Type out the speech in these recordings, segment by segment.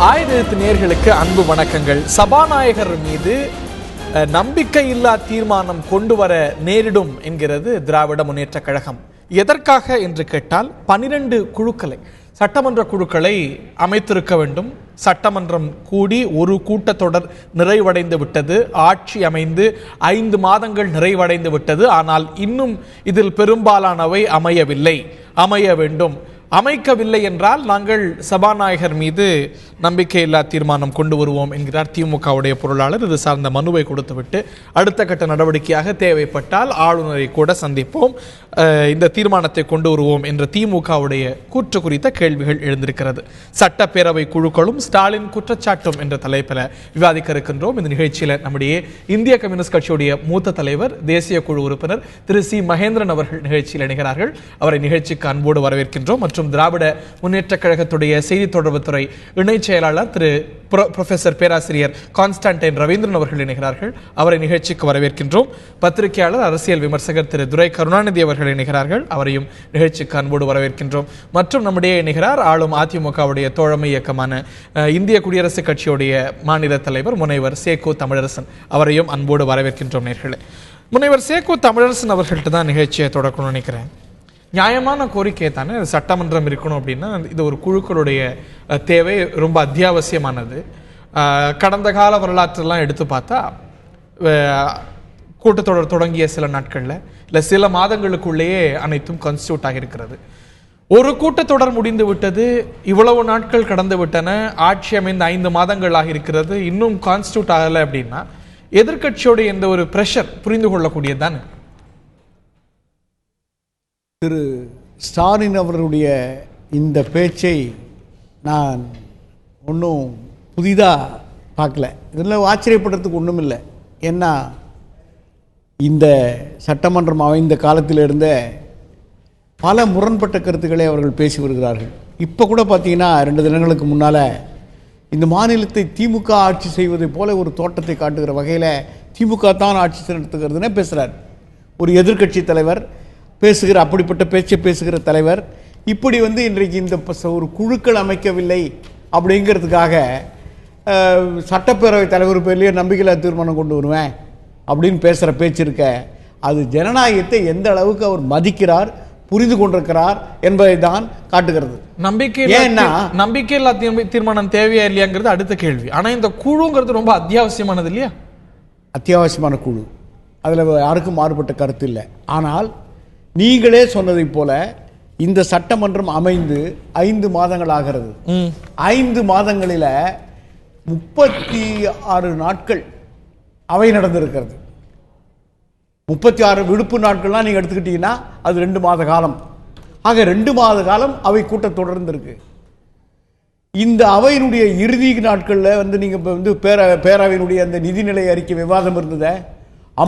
ஆயுத நேயர்களுக்கு அன்பு வணக்கங்கள். சபாநாயகர் மீது நம்பிக்கையில்லா தீர்மானம் கொண்டு வர நேரிடும் என்கிறது திராவிட முன்னேற்ற கழகம். எதற்காக என்று கேட்டால் 12 குழுக்களை சட்டமன்ற குழுக்களை அமைத்திருக்க வேண்டும். சட்டமன்றம் கூடி ஒரு கூட்டத்தொடர் நிறைவடைந்து விட்டது. ஆட்சி அமைந்து 5 மாதங்கள் நிறைவடைந்து விட்டது. ஆனால் இன்னும் இதில் பெரும்பாலானவை அமைய வேண்டும். அமைக்கவில்லை என்றால் நாங்கள் சபாநாயகர் மீது நம்பிக்கையில்லா தீர்மானம் கொண்டு வருவோம் என்கிறார் திமுகவுடைய பொருளாளர். இது சார்ந்த மனுவை கொடுத்துவிட்டு அடுத்த கட்ட நடவடிக்கையாக தேவைப்பட்டால் ஆளுநரை கூட சந்திப்போம், இந்த தீர்மானத்தை கொண்டு வருவோம் என்ற திமுகவுடைய கூற்று குறித்த கேள்விகள் எழுந்திருக்கிறது. சட்டப்பேரவை குழுக்களும் ஸ்டாலின் குற்றச்சாட்டும் என்ற தலைப்பில் விவாதிக்க இருக்கின்றோம். இந்த நிகழ்ச்சியில் நம்முடைய இந்திய கம்யூனிஸ்ட் கட்சியுடைய மூத்த தலைவர் தேசிய குழு உறுப்பினர் திரு சி மகேந்திரன் அவர்கள் நிகழ்ச்சியில் இணைகிறார்கள். அவரை நிகழ்ச்சிக்கு அன்போடு வரவேற்கின்றோம். மற்றும் திராவிட முன்னேற்ற கழகத்துடைய செய்தி தொடர்புத்துறை இணை செயலாளர் திரு புரொஃபசர் பேராசிரியர் கான்ஸ்டன்டைன் ரவீந்திரன் அவர்கள் இணைகிறார்கள். அவரை நிகழ்ச்சிக்கு வரவேற்கின்றோம். பத்திரிகையாளர் அரசியல் விமர்சகர் திரு துரை கருணாநிதி அவர்கள் இணைகிறார்கள். அவரையும் நிகழ்ச்சிக்கு அன்போடு வரவேற்கின்றோம். மற்றும் நம்முடைய இணைகிறார் ஆளும் அதிமுகவுடைய தோழமை இயக்கமான இந்திய குடியரசுக் கட்சியுடைய மாநில தலைவர் முனைவர் சேகோ தமிழரசன். அவரையும் அன்போடு வரவேற்கின்றோம். நேர்களே, முனைவர் சேகோ தமிழரசன் அவர்கள்ட்ட தான் நிகழ்ச்சியை தொடக்கணும்னு நினைக்கிறேன். நியாயமான கோரிக்கை தானே, சட்டமன்றம் இருக்கணும் அப்படின்னா இது ஒரு குழுக்களுடைய தேவை ரொம்ப அத்தியாவசியமானது. கடந்த கால வரலாற்றெல்லாம் எடுத்து பார்த்தா கூட்டத்தொடர் தொடங்கிய சில நாட்களில் இல்லை சில மாதங்களுக்குள்ளேயே அனைத்தும் கான்ஸ்டியூட் ஆகியிருக்கிறது. ஒரு கூட்டத்தொடர் முடிந்து விட்டது, இவ்வளவு நாட்கள் கடந்து விட்டன, ஆட்சி அமைந்த 5 மாதங்கள் ஆகியிருக்கிறது, இன்னும் கான்ஸ்டியூட் ஆகலை அப்படின்னா எதிர்கட்சியோட எந்த ஒரு ப்ரெஷர் புரிந்து கொள்ளக்கூடியது தானே. திரு ஸ்டாலின் அவர்களுடைய இந்த பேச்சை நான் ஒன்றும் புதிதாக பார்க்கல. இதில் ஆச்சரியப்படுறதுக்கு ஒன்றும் இல்லை. ஏன்னா இந்த சட்டமன்றம் அமைந்த காலத்திலிருந்த பல முரண்பட்ட கருத்துக்களை அவர்கள் பேசி வருகிறார்கள். இப்போ கூட பார்த்தீங்கன்னா 2 தினங்களுக்கு முன்னால் இந்த மாநிலத்தை திமுக ஆட்சி செய்வதை போல ஒரு தோட்டத்தை காட்டுகிற வகையில் திமுக தான் ஆட்சி நடத்துகிறதுனே பேசுகிறார் ஒரு எதிர்க்கட்சி தலைவர். அப்படிப்பட்ட பேச்சை பேசுகிற தலைவர் இப்படி இன்றைக்கு இந்த ஒரு குழுக்கள் அமைக்கவில்லை அப்படிங்கிறதுக்காக சட்டப்பேரவை தலைவர் பேர்லேயே நம்பிக்கையில்லா தீர்மானம் கொண்டு வருவேன் அப்படின்னு பேசுகிற பேச்சு இருக்க, அது ஜனநாயகத்தை எந்த அளவுக்கு அவர் மதிக்கிறார், புரிந்து கொண்டிருக்கிறார் என்பதை தான் காட்டுகிறது. நம்பிக்கையில்லா தீர்மானம் தேவையா இல்லையாங்கிறது அடுத்த கேள்வி. ஆனால் இந்த குழுங்கிறது ரொம்ப அத்தியாவசியமானது இல்லையா? அத்தியாவசியமான குழு, அதில் யாருக்கும் மாறுபட்ட கருத்து இல்லை. ஆனால் நீங்களே சொன்னதை போல இந்த சட்டமன்றம் அமைந்து 5 மாதங்கள் ஆகிறது. 5 மாதங்களில் 36 நாட்கள் அவை நடந்திருக்கிறது. 36 விடுப்பு நாட்கள்லாம் நீங்கள் எடுத்துக்கிட்டீங்கன்னா அது 2 மாத காலம். ஆக 2 மாத காலம் அவை கூட்ட தொடர்ந்துருக்கு. இந்த அவையினுடைய இறுதி நாட்களில் நீங்கள் இப்போ பேரவையினுடைய அந்த நிதிநிலை அறிக்கை விவாதம் இருந்தது.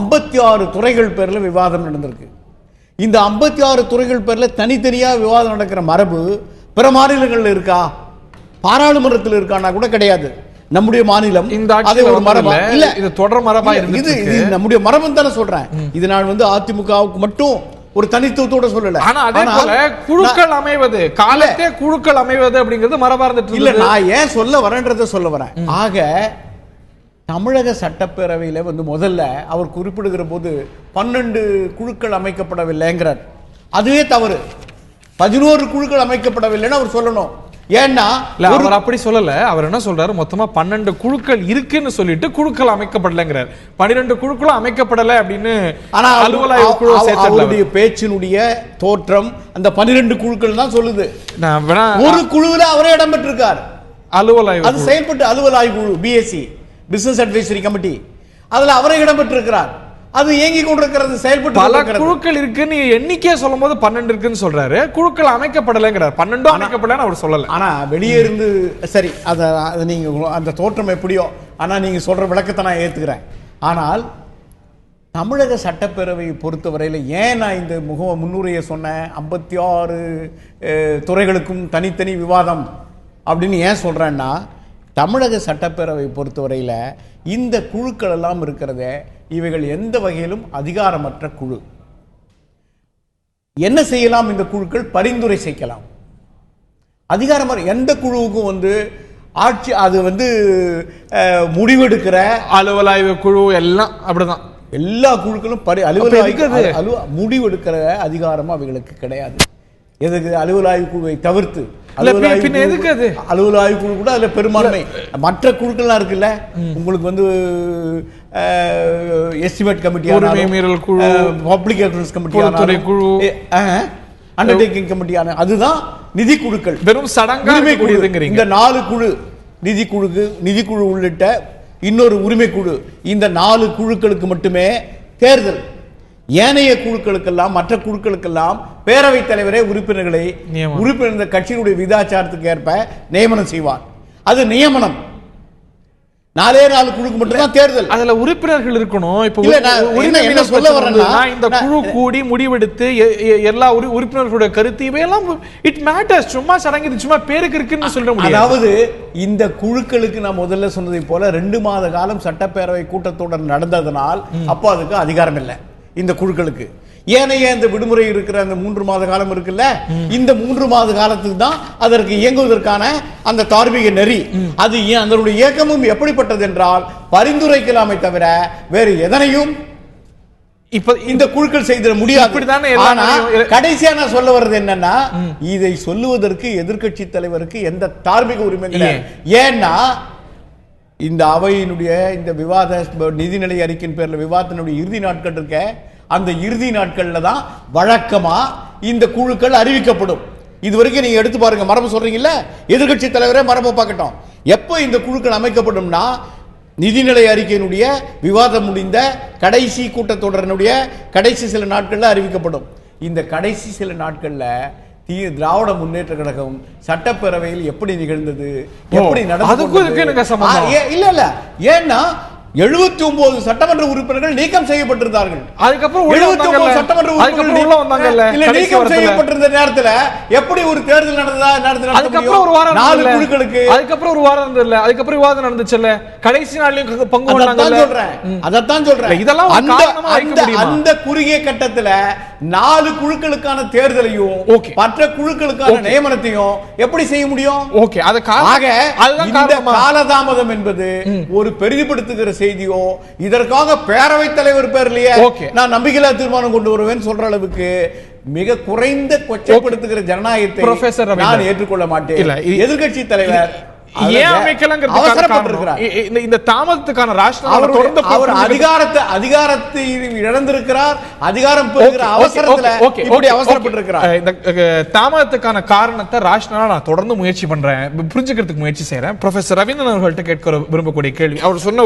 56 துறைகள் பேரில் விவாதம் நடந்திருக்கு. இந்த 56 துறைகள் பேரில் தனித்தனியாக விவாதம் நடக்கிற மரபு பிற மாநிலங்களில் இருக்கா, பாராளுமன்றத்தில் இருக்கான்னா கூட கிடையாது. நம்முடைய மாநிலம் அதே ஒரு மரபா இல்ல, இது தொடர் மரபா இது நம்முடைய மரபுன்னு தானே சொல்றேன். இது நான் அதிமுகவுக்கு மட்டும் ஒரு தனித்துவத்தோட சொல்லல. ஆனா அதே போல குழுக்கள் அமைவது, காலத்தே குழுக்கள் அமைவது அப்படிங்கிறது மரபா இருந்துட்டு இல்ல. நான் ஏன் சொல்ல வரேன்றதை சொல்ல வரேன். ஆக தமிழக சட்டப்பேரவையில் முதல்ல அவர் குறிப்பிடுகிற போது 12 குழுக்கள் அமைக்கப்படவில்லைங்கிறார். அதுவே தவறு. 11 குழுக்கள் அமைக்கப்படவில்லைன்னு அவர் சொல்லணும். ஏன்னா அவர் அப்படி சொல்லல. அவர் என்ன சொல்றாரு, மொத்தமா 12 குழுக்கள் இருக்குன்னு சொல்லிட்டு குழுக்கள் அமைக்கப்படலைங்கிறார். 12 குழுக்களும் அமைக்கப்படலை அப்படின்னு. ஆனா அவருடைய பேச்சினுடைய தோற்றம் அந்த 12 குழுக்கள் தான் சொல்லுது. ஒரு குழுவில் அவரே இடம் பெற்றிருக்கார். அலுவலாய்வு, அது செயல்பட்டு அலுவலாய்வு குழு, பிஎஸ்சி பிசினஸ் அட்வைசரி கமிட்டி, அதுல அவரை இடம்பெற்றிருக்கிறார். அது இயங்கி கொண்டிருக்கிறது, செயல்பட்டு பல குழுக்கள் இருக்குன்னு எண்ணிக்கையா சொல்லும் போது 12 இருக்குன்னு சொல்றாரு. குழுக்கள் அமைக்கப்படலைங்கிறார். 12 அமைக்கப்படலன்னு அவர் சொல்லல. ஆனா வெளியே இருந்து சரி, அதை நீங்க அந்த தோற்றம் எப்படியோ, ஆனா நீங்க சொல்ற விளக்கத்தை நான் ஏத்துக்கிறேன். ஆனால் தமிழக சட்டப்பேரவையை பொறுத்தவரையில் ஏன் நான் இந்த முன்னுரையை சொன்னேன், 56 துறைகளுக்கும் தனித்தனி விவாதம் அப்படின்னு ஏன் சொல்றேன்னா, தமிழக சட்டப்பேரவை பொறுத்தவரையில் இந்த குழுக்கள் எல்லாம் இருக்கிறதே, இவைகள் எந்த வகையிலும் அதிகாரமற்ற குழு. என்ன செய்யலாம்? இந்த குழுக்கள் பரிந்துரை செய்யலாம். அதிகாரம் எந்த குழுவுக்கும் ஆட்சி அது வந்து முடிவெடுக்கிற அலுவலாய்வு குழு எல்லாம் அப்படிதான். எல்லா குழுக்களும் முடிவெடுக்கிற அதிகாரமும் அவைகளுக்கு கிடையாது. எதுக்கு அலுவலாய்வு குழுவை தவிர்த்து அலுவலாய்வு குழு கூட அதுல பெரும்பான்மை மற்ற குழுக்கள்லாம் இருக்குல்ல. உங்களுக்கு வந்து estimate committee, public accounts committee, குழு அண்டர்டேக்கிங் கமிட்டியான அதுதான் நிதி குழுக்கள். வெறும் சடங்காக இந்த 4 குழு நிதி குழு உள்ளிட்ட இன்னொரு உரிமை குழு, இந்த 4 குழுக்களுக்கு மட்டுமே தேர்தல். ஏனைய குழுக்களுக்கெல்லாம் மற்ற குழுக்களுக்கெல்லாம் பேரவைத் தலைவரே உறுப்பினர்களை உறுப்பினர் கட்சியினுடைய விதாச்சாரத்துக்கு ஏற்ப நியமனம் செய்வார். அது நியமனம். 4 குழுக்கு மட்டும்தான் தேர்தல். அதுல உறுப்பினர்கள் இருக்கணும். இப்ப என்ன சொல்ல வரேன்னா, இந்த குழு கூடி முடிவெடுத்து எல்லா உறுப்பினர்களுடைய கருத்து இவையெல்லாம் இட் மேட்டர்ஸ். சும்மா சடங்கு சும்மா பேருக்கு இருக்குன்னு சொல்ல முடியாது. அதாவது இந்த குழுக்களுக்கு நான் முதல்ல சொன்னதை போல 2 மாத காலம் சட்டப்பேரவை கூட்டத்தொடர் நடந்ததனால் அப்போ அதுக்கு அதிகாரம் இல்லை இந்த குழுக்களுக்கு. ஏனைய இந்த விடுமுறை இருக்கிற அந்த 3 மாத காலம் இருக்குல்ல, இந்த 3 மாத காலத்துக்கு தான் அதற்கு இயங்குவதற்கான அந்த தார்மீக நெறி. அது அதனுடைய இயக்கமும் எப்படிப்பட்டது என்றால் பரிந்துரைக்கலாமே தவிர வேறு எதனையும் இப்ப இந்த குழுக்கள் செய்திட முடியாது. கடைசியா நான் சொல்ல வர்றது என்னன்னா, இதை சொல்லுவதற்கு எதிர்க்கட்சி தலைவருக்கு எந்த தார்மீக உரிமை இல்லை. ஏன்னா இந்த அவையினுடைய இந்த விவாத நிதிநிலை அறிக்கையின் பேர்ல விவாதத்தினுடைய இறுதி நாட்கள் இருக்க, அந்த இறுதி நாட்கள்ல தான் வழக்கமா இந்த குழுக்கள் அறிவிக்கப்படும். இது வரைக்கும் நீங்க எடுத்து பாருங்க, மரபு சொல்றீங்கல்ல, எதிர்க்கட்சி தலைவரே மரபு பார்க்கட்டும். எப்போ இந்த குழுக்கள் அமைக்கப்படும்னா நிதிநிலை அறிக்கையினுடைய விவாதம் முடிந்த கடைசி கூட்டத்தொடரினுடைய கடைசி சில நாட்கள்ல அறிவிக்கப்படும். இந்த கடைசி சில நாட்கள்ல திராவிட முன்னேற்ற கழகம் சட்டப்பேரவையில் எப்படி நிகழ்ந்தது, எப்படி நடந்தது இல்ல. ஏன்னா 79 சட்டமன்ற உறுப்பினர்கள் நீக்கம் செய்யப்பட்டிருந்தார்கள். அதுக்கப்புறம் 79 சட்டமன்ற உறுப்பினர்கள் நீக்கம் செய்யப்பட்டிருந்த நேரத்தில் எப்படி ஒரு தேர்தல் நடந்ததா? அதுக்கப்புறம் ஒரு வாரம் 4 குழுக்களுக்கு அதுக்கப்புறம் ஒரு வாரம் இருந்தது. அதுக்கப்புறம் விவாதம் நடந்துச்சுல்ல, கடைசி நாள்லயும் பங்கு கொண்டாங்க. அதான் சொல்றேன். இதெல்லாம் அந்த குறுகிய கட்டத்துல 4 குழுக்களுக்கான தேர்தலையும் மற்ற குழுக்களுக்கான நியமனத்தையும் எப்படி செய்ய முடியும்? காலதாமதம் என்பது ஒரு பெரிதுபடுத்துகிற செய்தியோ, இதற்காக பேரவைத் தலைவர் பேர்லயே நான் நம்பிக்கையில்லா தீர்மானம் கொண்டு வருவேன் சொல்ற அளவுக்கு மிக குறைந்த கொச்சைப்படுத்துகிற ஜனநாயகத்தை நான் ஏற்றுக்கொள்ள மாட்டேன். எதிர்க்கட்சி தலைவர் இந்த தாமதத்துக்கான அதிகாரத்தை இழந்திருக்கிறார். அதிகாரம் பெறுகிற அவசரத்துல இப்படி அவசரப்பட்டிருக்கிறார். இந்த தாமதத்துக்கான காரணத்தை ராஷ்டிரா நான் தொடர்ந்து முயற்சி பண்றேன், புரிஞ்சுக்கிறதுக்கு முயற்சி செய்யறேன். ப்ரொஃபசர் ரவீந்திரன் அவர்கள்ட்ட கேட்க விரும்பக்கூடிய கேள்வி, அவர் சொன்ன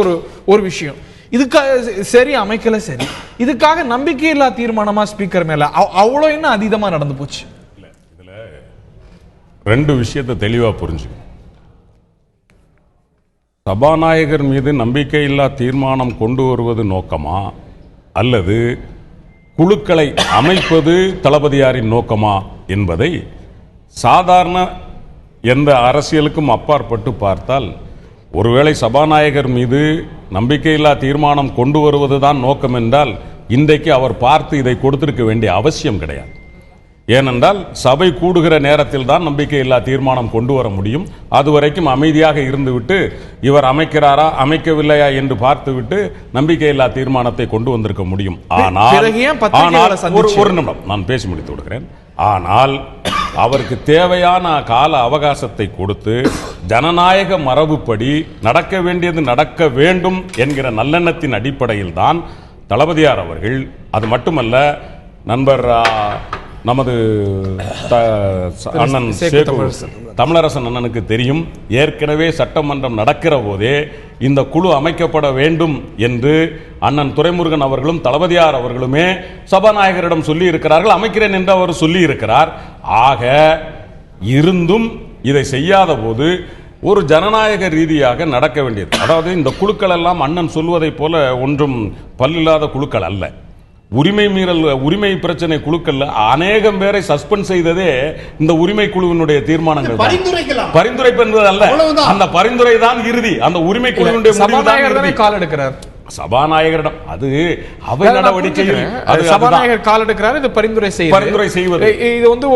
ஒரு விஷயம், இதுக்காக சரி அமைக்கல, சரி இதுக்காக நம்பிக்கையில்லா தீர்மானமா ஸ்பீக்கர் மேல அவ்வளவு என்ன அதீதமா நடந்து போச்சு? இதுல 2 விஷயத்தை தெளிவா புரிஞ்சுக்கணும். சபாநாயகர் மீது நம்பிக்கையில்லா தீர்மானம் கொண்டு வருவது நோக்கமா அல்லது குழுக்களை அமைப்பது தளபதியாரின் நோக்கமா என்பதை சாதாரண எந்த அரசியலுக்கும் அப்பாற்பட்டு பார்த்தால், ஒருவேளை சபாநாயகர் மீது நம்பிக்கையில்லா தீர்மானம் கொண்டு வருவதுதான் நோக்கம் என்றால் இன்றைக்கு அவர் பார்த்து இதை கொடுத்திருக்க வேண்டிய அவசியம் கிடையாது. ஏனென்றால் சபை கூடுகிற நேரத்தில் தான் நம்பிக்கையில்லா தீர்மானம் கொண்டு வர முடியும். அதுவரைக்கும் அமைதியாக இருந்துவிட்டு இவர் அமைக்கிறாரா அமைக்கவில்லையா என்று பார்த்துவிட்டு நம்பிக்கையில்லா தீர்மானத்தை கொண்டு வந்திருக்க முடியும். ஆனால் ஒரு நிமிடம் நான் பேசி முடித்து விடுகிறேன். ஆனால் அவருக்கு தேவையான கால அவகாசத்தை கொடுத்து ஜனநாயக மரபுப்படி நடக்க வேண்டியது நடக்க வேண்டும் என்கிற நல்லெண்ணத்தின் அடிப்படையில் தான் தளபதியார் அவர்கள், அது மட்டுமல்ல நண்பர் நமது அண்ணன் தமிழரசன் அண்ணனுக்கு தெரியும், ஏற்கனவே சட்டமன்றம் நடக்கிற போதே இந்த குழு அமைக்கப்பட வேண்டும் என்று அண்ணன் துரைமுருகன் அவர்களும் தளபதியார் அவர்களுமே சபாநாயகரிடம் சொல்லி இருக்கிறார்கள். அமைக்கிறேன் என்று அவர் சொல்லி இருக்கிறார். ஆக இருந்தும் இதை செய்யாத போது ஒரு ஜனநாயக ரீதியாக நடக்க வேண்டியது, அதாவது இந்த குழுக்கள் எல்லாம் அண்ணன் சொல்வதை போல ஒன்றும் பல்லில்லாத குழுக்கள் அல்ல. உரிமை மீறல் உரிமை பிரச்சனை குழுக்கள் அநேகம் பேரை சஸ்பெண்ட் செய்ததே இந்த உரிமை குழுவினுடைய தீர்மானங்கள். பரிந்துரை என்பது அல்ல, அந்த பரிந்துரை தான் இறுதி. அந்த உரிமை குழுவினுடைய கால் எடுக்கிறார். சபாநாயகரிடம் அது அவை நடவடிக்கைகள் சபாநாயகர் கால் எடுக்கிறாரு, இது பரிந்துரை செய்வது. இது வந்து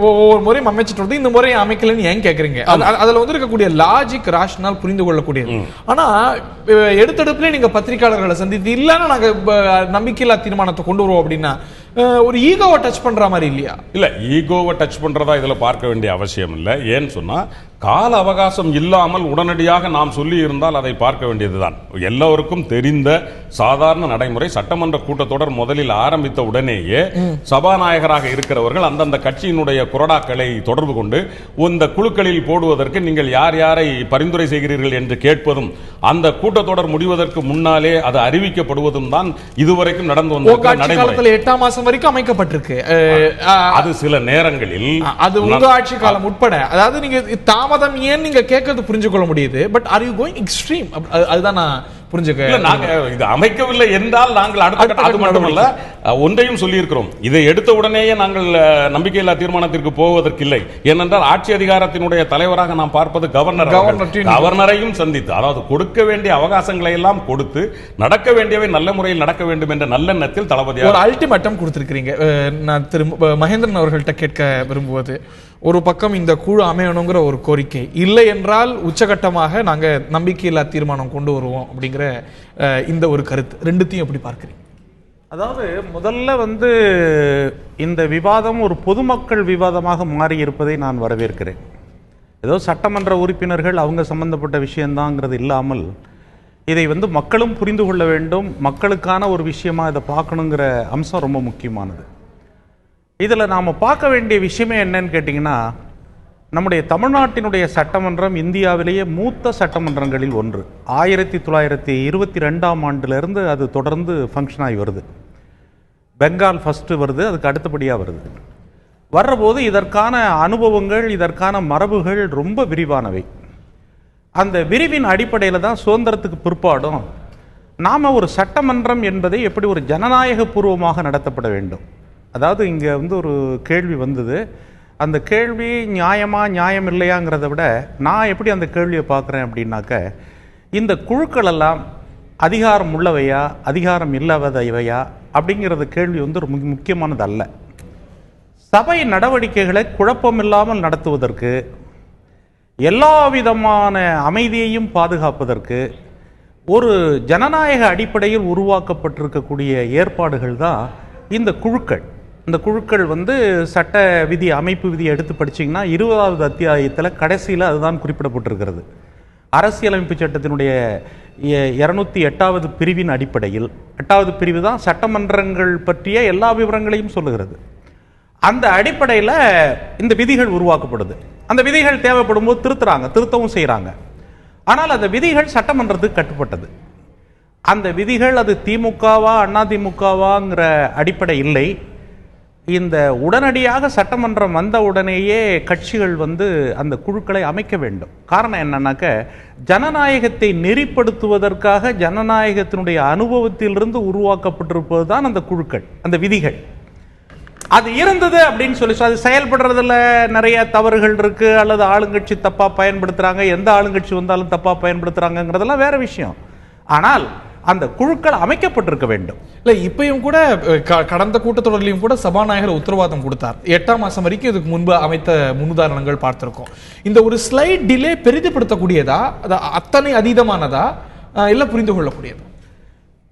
ஒவ்வொரு முறையும் அமைச்சிட்டு வந்து இந்த முறை அமைக்கலன்னு ஏன் கேக்குறீங்க? அதுல வந்து இருக்கக்கூடிய லாஜிக் ராஷனல் புரிந்து கொள்ளக்கூடியது. ஆனா எடுத்தெடுப்புல நீங்க பத்திரிகையாளர்களை சந்தித்து இல்லன்னா நாங்க நம்பிக்கையில்லா தீர்மானத்தை கொண்டு வருவோம் அப்படின்னா ஒரு ஈகோவை டச் பண்ற மாதிரி இல்லையா? இல்ல, ஈகோவை டச் பண்றதா இதுல பார்க்க வேண்டிய அவசியம் இல்லை. ஏன்னு சொன்னா கால அவகாசம் இல்லாமல் உடனடியாக நாம் சொல்லி இருந்தால் அதை பார்க்க வேண்டியதுதான். எல்லோருக்கும் தெரிந்த சாதாரண நடைமுறை, சட்டமன்ற கூட்டத்தொடர் முதலில் ஆரம்பித்த உடனேயே சபாநாயகராக இருக்கிறவர்கள் அந்தந்த கட்சியினுடைய குரடாக்களை தொடர்பு கொண்டு இந்த குழுக்களில் போடுவதற்கு நீங்கள் யார் யாரை பரிந்துரை செய்கிறீர்கள் என்று கேட்பதும், அந்த கூட்டத்தொடர் முடிவதற்கு முன்னாலே அது அறிவிக்கப்படுவதும் தான் இதுவரைக்கும் நடந்து வந்த நடைமுறை. 8ஆம் மாசம் வரைக்கும் அமைக்கப்பட்டிருக்கு. அது சில நேரங்களில் அது உங்க ஆட்சி காலம் உட்பட, அதாவது நீங்க தாமதம் ஏன் நீங்க கேட்கறது புரிஞ்சு கொள்ள முடியுது. But are you going extreme? அதுதான் நான் புரிஞ்சுக்க. நாங்க இது அமைக்கவில்லை என்றால் நாங்கள் அடுத்த அது மட்டுமல்ல, ஒன்றையும் சொல்லி இருக்கிறோம். இதை எடுத்த உடனேயே நாங்கள் நம்பிக்கையில்லா தீர்மானத்திற்கு போவதற்கு இல்லை. ஏனென்றால் ஆட்சி அதிகாரத்தினுடைய தலைவராக நாம் பார்ப்பது கவர்னரையும் சந்தித்து, அதாவது கொடுக்க வேண்டிய அவகாசங்களை எல்லாம் கொடுத்து நடக்க வேண்டியவை நல்ல முறையில் நடக்க வேண்டும் என்ற நல்லெண்ணத்தில் தளபதி ஒரு அல்டிமேட்டம் கொடுத்திருக்கிறீங்க. நான் திரு மகேந்திரன் அவர்கள்ட்ட கேட்க விரும்புவது, ஒரு பக்கம் இந்த குழு அமையணுங்கிற ஒரு கோரிக்கை, இல்லை என்றால் உச்சகட்டமாக நாங்க நம்பிக்கையில்லா தீர்மானம் கொண்டு வருவோம் அப்படிங்கிற இந்த ஒரு கருத்து, ரெண்டுத்தையும் எப்படி பார்க்கிறீங்க? அதாவது முதல்ல வந்து இந்த விவாதம் ஒரு பொதுமக்கள் விவாதமாக மாறி இருப்பதை நான் வரவேற்கிறேன். ஏதோ சட்டமன்ற உறுப்பினர்கள் அவங்க சம்பந்தப்பட்ட விஷயம்தாங்கிறது இல்லாமல் இதை வந்து மக்களும் புரிந்து கொள்ள வேண்டும், மக்களுக்கான ஒரு விஷயமா இதை பார்க்கணுங்கிற அம்சம் ரொம்ப முக்கியமானது. இதில் நாம் பார்க்க வேண்டிய விஷயமே என்னன்னு கேட்டிங்கன்னா, நம்முடைய தமிழ்நாட்டினுடைய சட்டமன்றம் இந்தியாவிலேயே மூத்த சட்டமன்றங்களில் ஒன்று. 1922ஆம் ஆண்டிலிருந்து அது தொடர்ந்து ஃபங்க்ஷன் ஆகி வருது. பெங்கால் ஃபஸ்ட்டு வருது, அதுக்கு அடுத்தபடியாக வருது. வர்றபோது இதற்கான அனுபவங்கள், இதற்கான மரபுகள் ரொம்ப விரிவானவை. அந்த விரிவின் அடிப்படையில் தான் சுதந்திரத்துக்கு பிற்பாடும் நாம் ஒரு சட்டமன்றம் என்பதை எப்படி ஒரு ஜனநாயக பூர்வமாக நடத்தப்பட வேண்டும். அதாவது இங்கே வந்து ஒரு கேள்வி வந்தது, அந்த கேள்வி நியாயம் இல்லையாங்கிறத விட நான் எப்படி அந்த கேள்வியை பார்க்குறேன் அப்படின்னாக்க, இந்த குழுக்கள் எல்லாம் அதிகாரம் உள்ளவையா அதிகாரம் இல்லாதவையா அப்படிங்கிறது கேள்வி வந்து ஒரு முக்கியமானது அல்ல. சபை நடவடிக்கைகளை குழப்பமில்லாமல் நடத்துவதற்கு, எல்லா விதமான அமைதியையும் பாதுகாப்பதற்கு ஒரு ஜனநாயக அடிப்படையில் உருவாக்கப்பட்டிருக்கக்கூடிய ஏற்பாடுகள் தான் இந்த குழுக்கள். இந்த குழுக்கள் வந்து சட்ட விதி, அமைப்பு விதியை எடுத்து படிச்சிங்கன்னா 20வது அத்தியாயத்தில் கடைசியில் அதுதான் குறிப்பிடப்பட்டிருக்கிறது. அரசியலமைப்பு சட்டத்தினுடைய 208வது பிரிவின் அடிப்படையில், 8வது பிரிவு தான் சட்டமன்றங்கள் பற்றிய எல்லா விவரங்களையும் சொல்லுகிறது. அந்த அடிப்படையில் இந்த விதிகள் உருவாக்கப்படுது. அந்த விதிகள் தேவைப்படும் போது திருத்தவும் செய்கிறாங்க. ஆனால் அந்த விதிகள் சட்டமன்றத்துக்கு கட்டுப்பட்டது. அந்த விதிகள் அது திமுகவா அதிமுகவாங்கிற அடிப்படை இல்லை. இந்த உடனடியாக சட்டமன்றம் வந்த உடனேயே கட்சிகள் வந்து அந்த குழுக்களை அமைக்க வேண்டும். காரணம் என்னன்னாக்க, ஜனநாயகத்தை நெறிப்படுத்துவதற்காக ஜனநாயகத்தினுடைய அனுபவத்திலிருந்து உருவாக்கப்பட்டிருப்பது தான் அந்த குழுக்கள், அந்த விதிகள். அது இருந்தது அப்படின்னு சொல்லி அது செயல்படுறதுல நிறைய தவறுகள் இருக்கு, அல்லது ஆளுங்கட்சி தப்பா பயன்படுத்துறாங்க, எந்த ஆளுங்கட்சி வந்தாலும் தப்பா பயன்படுத்துறாங்கிறதெல்லாம் வேற விஷயம். ஆனால் அந்த குழுக்கள் அமைக்கப்பட்டிருக்க வேண்டும். இல்ல, இப்பயும் கூட கடந்த கூட்டத்தொடரிலையும் கூட சபாநாயகர் உத்தரவாதம் கொடுத்தார். 8ஆம் மாசம் வரைக்கும் இதுக்கு முன்பு அமைத்த முன்னுதாரணங்கள் பார்த்திருக்கோம். இந்த ஒரு ஸ்லைட் டிலே பெரிதுபடுத்தக்கூடியதா, அத்தனை அதீதமானதா, இல்ல புரிந்து கொள்ளக்கூடியதா?